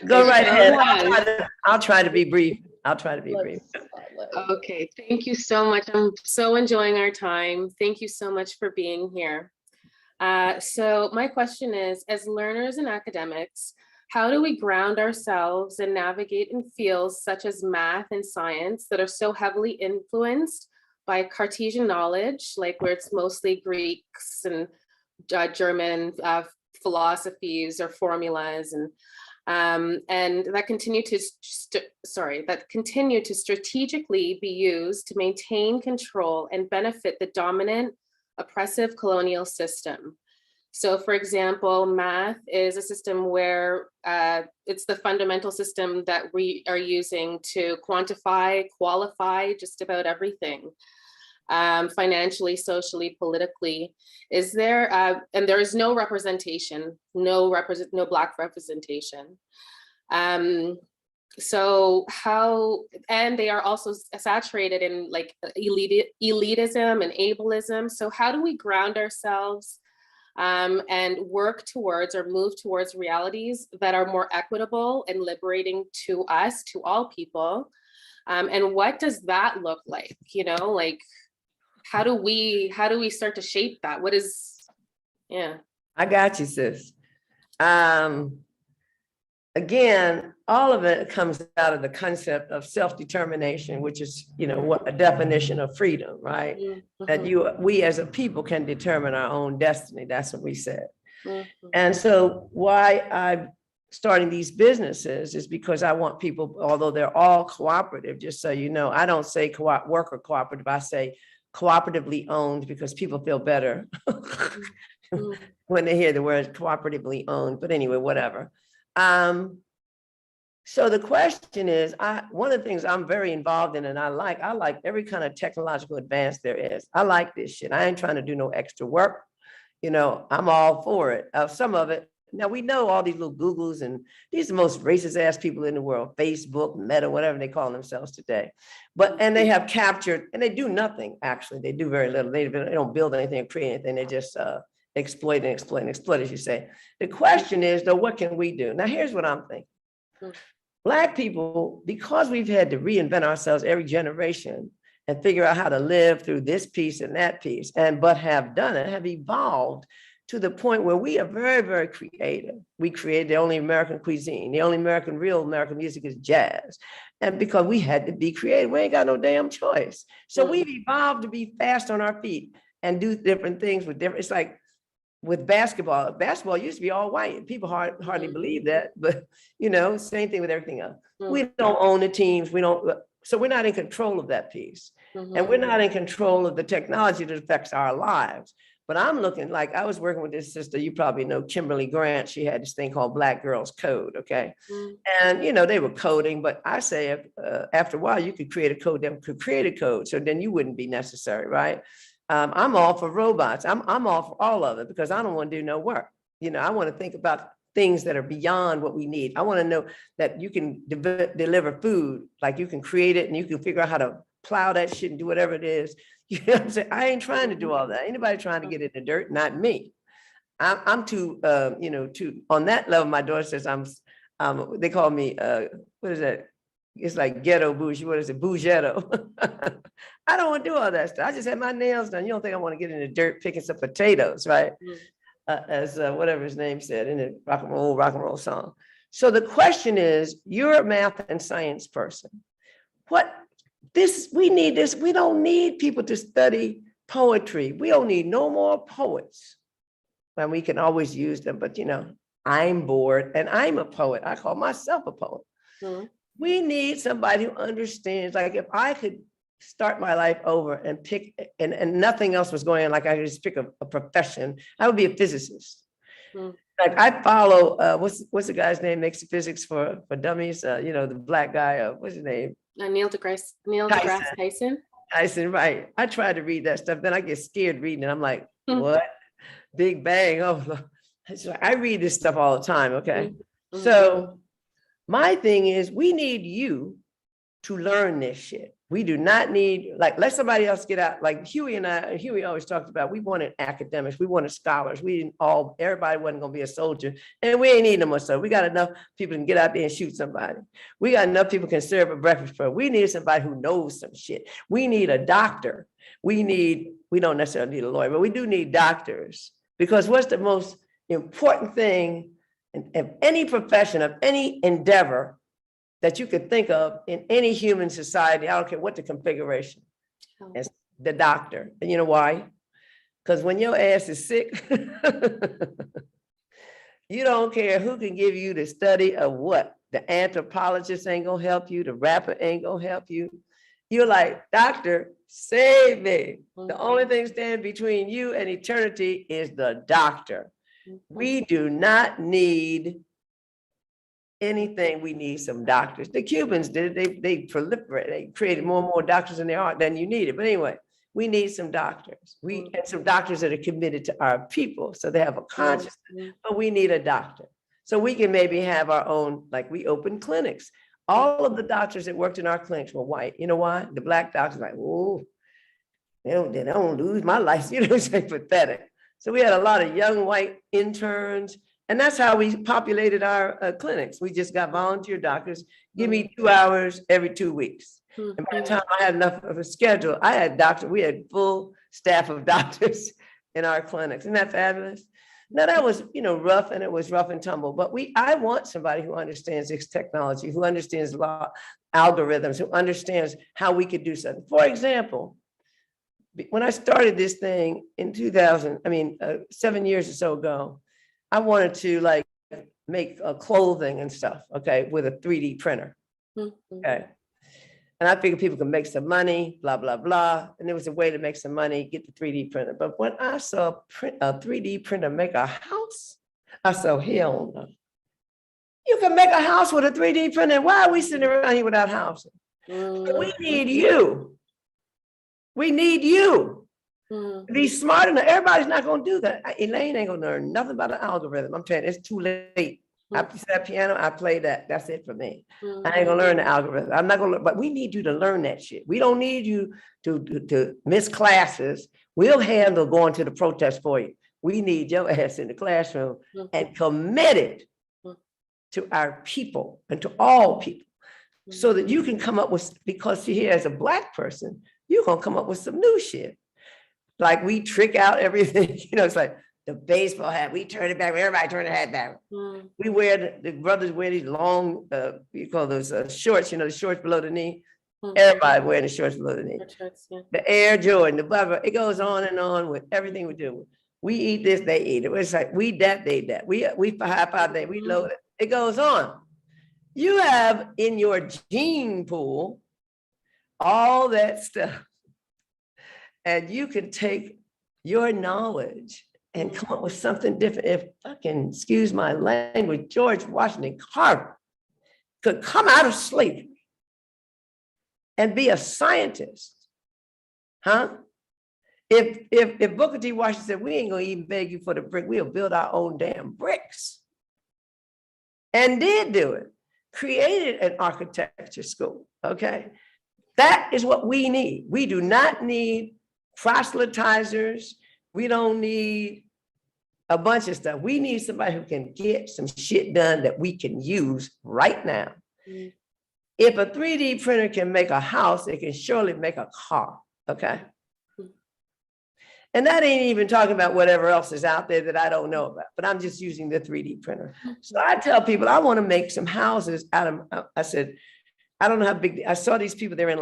Go right ahead. I'll try to be brief. Okay, thank you so much. I'm so enjoying our time. Thank you so much for being here. So my question is, as learners and academics, how do we ground ourselves and navigate in fields such as math and science that are so heavily influenced by Cartesian knowledge, like where it's mostly Greeks and German philosophies or formulas, and that continue to strategically be used to maintain control and benefit the dominant oppressive colonial system. So for example, math is a system where it's the fundamental system that we are using to quantify, qualify just about everything. Financially, socially, politically. Is there, and there is no representation, no Black representation. So how, and they are also saturated in like elitism and ableism. So how do we ground ourselves and work towards or move towards realities that are more equitable and liberating to us, to all people? And what does that look like? You know, like, how do we start to shape that? What is, yeah. I got you, sis. Again, all of it comes out of the concept of self-determination, which is, you know, what a definition of freedom, right? Mm-hmm. That we as a people can determine our own destiny. That's what we said. Mm-hmm. And so why I'm starting these businesses is because I want people, although they're all cooperative, just so you know, I don't say worker cooperative, I say cooperatively owned, because people feel better when they hear the word cooperatively owned, but anyway, whatever. So the question is, one of the things I'm very involved in and I like every kind of technological advance there is. I like this shit. I ain't trying to do no extra work. You know, I'm all for it. Some of it, now we know all these little Googles and these are the most racist ass people in the world, Facebook, Meta, whatever they call themselves today. And they have captured, and they do nothing, actually. They do very little. They don't build anything or create anything. They just exploit and exploit and exploit, as you say. The question is, though, what can we do? Now, here's what I'm thinking. Black people, because we've had to reinvent ourselves every generation and figure out how to live through this piece and that piece, but have done it, have evolved to the point where we are very, very creative. We created the only American cuisine. The only real American music is jazz. And because we had to be creative, we ain't got no damn choice. So we've evolved to be fast on our feet and do different things with different, it's like with basketball. Basketball used to be all white. People hardly believe that, but you know, same thing with everything else. We don't own the teams. So we're not in control of that piece. And we're not in control of the technology that affects our lives. But I'm looking like, I was working with this sister, you probably know Kimberly Grant. She had this thing called Black Girls Code, okay? And, you know, they were coding, but I say after a while, you could create a code that could create a code. So then you wouldn't be necessary, right? I'm all for robots. I'm all for all of it because I don't want to do no work. You know, I want to think about things that are beyond what we need. I want to know that you can deliver food, like you can create it and you can figure out how to plow that shit and do whatever it is. You know what I'm saying? I ain't trying to do all that. Anybody trying to get in the dirt? Not me. I'm too, you know, on that level. My daughter says they call me, what is that? It's like ghetto bougie. What is it? Bougetto. I don't want to do all that stuff. I just had my nails done. You don't think I want to get in the dirt picking some potatoes, right? As whatever his name said in the rock and roll song. So the question is, you're a math and science person. We need this. We don't need people to study poetry. We don't need no more poets. And we can always use them, but you know, I'm bored and I'm a poet. I call myself a poet. We need somebody who understands, like if I could start my life over and pick, and nothing else was going on, like I could just pick a profession, I would be a physicist. Like I follow, what's the guy's name, makes physics for dummies, you know, the black guy, what's his name? Neil deGrasse Tyson. Tyson, right. I try to read that stuff, then I get scared reading it. I'm like, what? Big Bang, oh, I read this stuff all the time, okay? So my thing is, we need you to learn this shit. We do not need, like, let somebody else get out. Like Huey always talked about, we wanted academics, we wanted scholars. Everybody wasn't gonna be a soldier. And we ain't need no more so. We got enough people can get out there and shoot somebody. We got enough people can serve a breakfast program. We need somebody who knows some shit. We need a doctor. We don't necessarily need a lawyer, but we do need doctors. Because what's the most important thing in any profession, of any endeavor that you could think of in any human society, I don't care what the configuration, it's the doctor. And you know why? Because when your ass is sick, you don't care who can give you the study of what. The anthropologist ain't gonna help you. The rapper ain't gonna help you. You're like, doctor, save me. The only thing standing between you and eternity is the doctor. We do not need anything. We need some doctors. The Cubans did it. They proliferated. They created more and more doctors in their art than you needed. But anyway, we need some doctors. And some doctors that are committed to our people. So they have a consciousness, but we need a doctor. So we can maybe have our own, like we open clinics. All of the doctors that worked in our clinics were white. You know why? The black doctors like, oh, they don't lose my life. You know, it's like pathetic. So we had a lot of young white interns, and that's how we populated our clinics. We just got volunteer doctors. Give me 2 hours every 2 weeks. And by the time I had enough of a schedule, we had full staff of doctors in our clinics. Isn't that fabulous? Now that was, rough, and it was rough and tumble, but I want somebody who understands this technology, who understands law, algorithms, who understands how we could do something. For example, when I started this thing in 7 years or so ago, I wanted to make clothing and stuff, okay, with a 3D printer, okay. And I figured people could make some money, blah, blah, blah. And there was a way to make some money, get the 3D printer. But when I saw a 3D printer make a house, I said, hell no. You can make a house with a 3D printer. Why are we sitting around here without housing? We need you. We need you. Be smart enough. Everybody's not going to do that. Elaine ain't going to learn nothing about an algorithm. I'm telling you, it's too late. I play that piano, I play that. That's it for me. I ain't gonna learn the algorithm. I'm not gonna, but we need you to learn that shit. We don't need you to miss classes. We'll handle going to the protest for you. We need your ass in the classroom and committed to our people and to all people, so that you can come up with, because here as a Black person, you're gonna come up with some new shit. Like we trick out everything, it's like, the baseball hat, we turn it back, everybody turn the hat back. We wear, the brothers wear these long, you call those shorts, the shorts below the knee. Everybody wearing the shorts below the knee. The Air Jordan, the blah, it goes on and on with everything we do. We eat this, they eat it. It's like, we that, they that. We high five, they, we load it. It goes on. You have in your gene pool all that stuff. And you can take your knowledge and come up with something different. If fucking, excuse my language, George Washington Carver could come out of slavery and be a scientist, huh? If Booker T. Washington said, we ain't gonna even beg you for the brick, we'll build our own damn bricks. And did do it, created an architecture school, okay? That is what we need. We do not need proselytizers. We don't need a bunch of stuff. We need somebody who can get some shit done that we can use right now. If a 3D printer can make a house, it can surely make a car, okay? And that ain't even talking about whatever else is out there that I don't know about, but I'm just using the 3D printer. So I tell people, I want to make some houses out of, I said, I don't know how big, I saw these people, they're in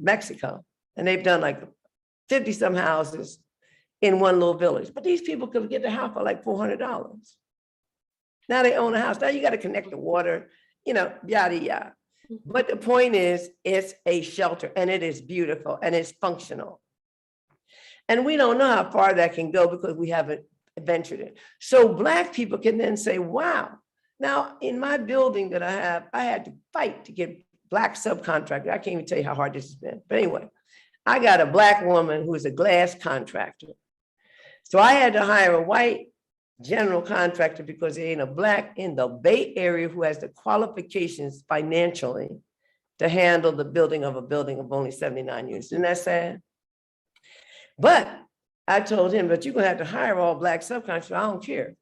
Mexico, and they've done 50 some houses in one little village, but these people could get the house for $400. Now they own a house. Now you got to connect the water, yada, yada. But the point is, it's a shelter, and it is beautiful, and it's functional. And we don't know how far that can go because we haven't ventured it. So Black people can then say, wow. Now in my building that I had to fight to get Black subcontractors. I can't even tell you how hard this has been. But anyway, I got a Black woman who is a glass contractor. So I had to hire a white general contractor because there ain't a Black in the Bay Area who has the qualifications financially to handle the building of a building of only 79 units. Isn't that sad? But I told him, but you're gonna have to hire all Black subcontractors. I don't care.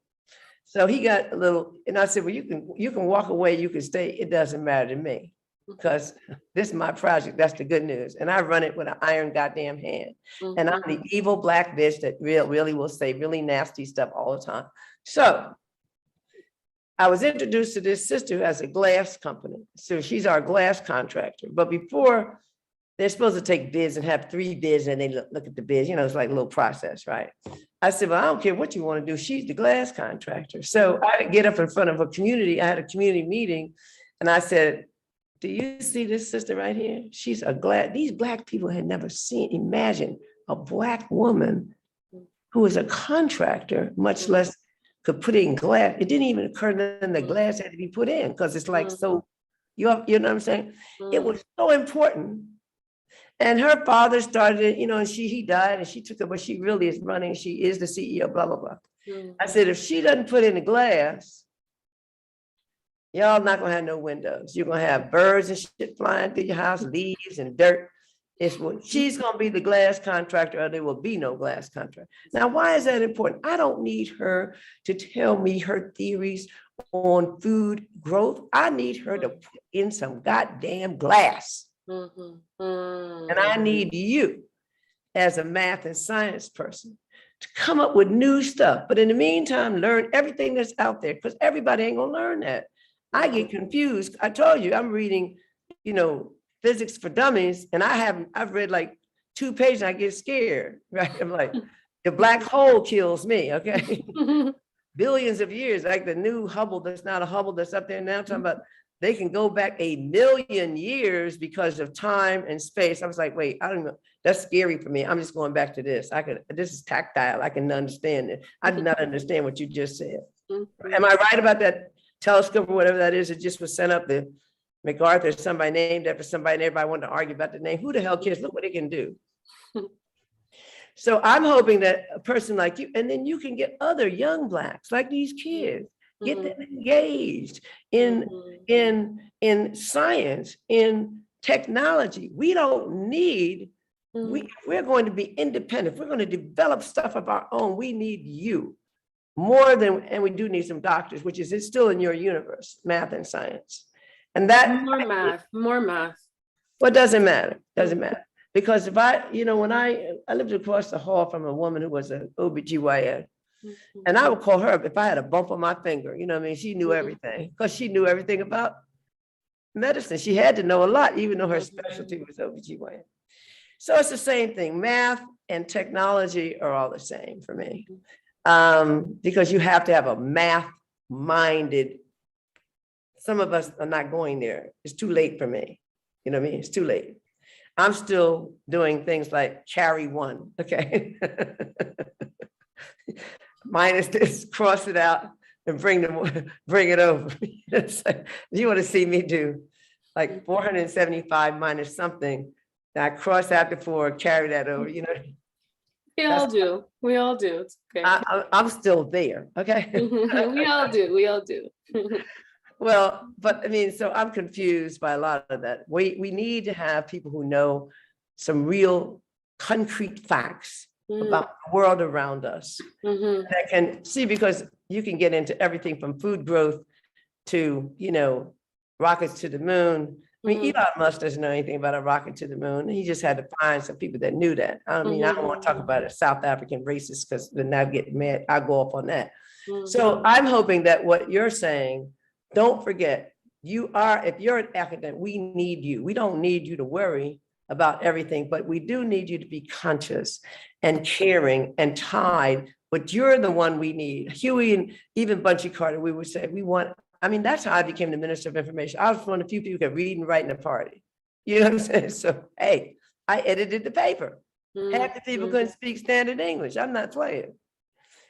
So he got a little, and I said, well, you can walk away, you can stay. It doesn't matter to me because this is my project. That's the good news. And I run it with an iron goddamn hand. And I'm the evil Black bitch that really will say really nasty stuff all the time. So I was introduced to this sister who has a glass company. So she's our glass contractor. But before they're supposed to take bids and have 3 bids and they look at the bids, you know, it's like a little process, right? I said, well, I don't care what you want to do. She's the glass contractor. So I get up in front of a community. I had a community meeting and I said, do you see this sister right here? She's a glass. These Black people had never imagined a Black woman who was a contractor, much less could put in glass. It didn't even occur to them that glass had to be put in because it's like, so, you know what I'm saying? It was so important. And her father started it, you know, and he died and she took it, but she really is running. She is the CEO, blah, blah, blah. I said, if she doesn't put in the glass, y'all not gonna have no windows. You're gonna have birds and shit flying through your house, leaves and dirt. She's gonna be the glass contractor or there will be no glass contractor. Now, why is that important? I don't need her to tell me her theories on food growth. I need her to put in some goddamn glass. And I need you as a math and science person to come up with new stuff. But in the meantime, learn everything that's out there because everybody ain't gonna learn that. I get confused. I told you, I'm reading, you know, physics for dummies, and I've read like 2 pages and I get scared, right? I'm like, the black hole kills me, okay? Billions of years, like the new Hubble, that's not a Hubble that's up there now, I'm talking about they can go back 1 million years because of time and space. I was like, wait, I don't know. That's scary for me. I'm just going back to this. This is tactile. I can understand it. I did not understand what you just said. Am I right about that telescope or whatever that is? It just was sent up the MacArthur, somebody named after somebody, and everybody wanted to argue about the name. Who the hell cares? Look what it can do. So I'm hoping that a person like you, and then you can get other young Blacks like these kids, get them engaged in science, in technology. We don't need, we're going to be independent. We're going to develop stuff of our own. We need you more than, and we do need some doctors, which is it's still in your universe, math and science. And that more math. Well, it doesn't matter. Doesn't matter. Because if when I lived across the hall from a woman who was an OBGYN, and I would call her if I had a bump on my finger, you know what I mean? She knew everything because she knew everything about medicine. She had to know a lot, even though her specialty was OBGYN. So it's the same thing. Math and technology are all the same for me. Because you have to have a math-minded, some of us are not going there. It's too late for me. You know what I mean? It's too late. I'm still doing things like carry one, okay? Minus this, cross it out and bring it over. You want to see me do like 475 minus something, I cross out the 4, carry that over, you know? We all do. We all do. It's okay. I'm still there, okay? We all do. We all do. Well, but I mean, so I'm confused by a lot of that. We need to have people who know some real concrete facts about the world around us that can see, because you can get into everything from food growth to, rockets to the moon. I mean, Elon Musk doesn't know anything about a rocket to the moon. He just had to find some people that knew that. I mean, I don't want to talk about a South African racist because then I'll get mad. I'll go off on that. So I'm hoping that what you're saying, don't forget, if you're an academic, we need you. We don't need you to worry about everything, but we do need you to be conscious and caring and tied, but you're the one we need. Huey and even Bunchy Carter, we would say, that's how I became the Minister of Information. I was one of the few people who could read and write in a party. You know what I'm saying? So, hey, I edited the paper. Half the people couldn't speak standard English. I'm not playing.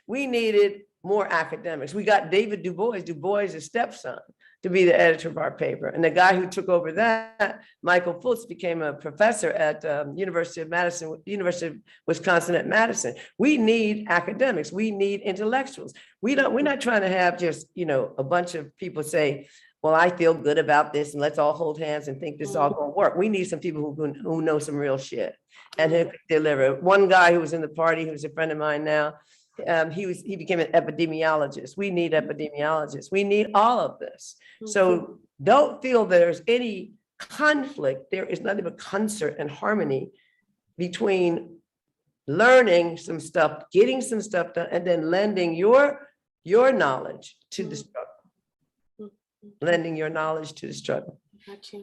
We needed more academics. We got David Du Bois' stepson, to be the editor of our paper. And the guy who took over that, Michael Fultz, became a professor at University of Wisconsin at Madison. We need academics. We need intellectuals. We're not trying to have just, a bunch of people say, well, I feel good about this and let's all hold hands and think this is all gonna work. We need some people who know some real shit and who can deliver. One guy who was in the party, who's a friend of mine now, he became an epidemiologist. We need epidemiologists. We need all of this. So don't feel there's any conflict. There is nothing but concert and harmony between learning some stuff, getting some stuff done, and then lending your knowledge to the struggle. Lending your knowledge to the struggle. Gotcha.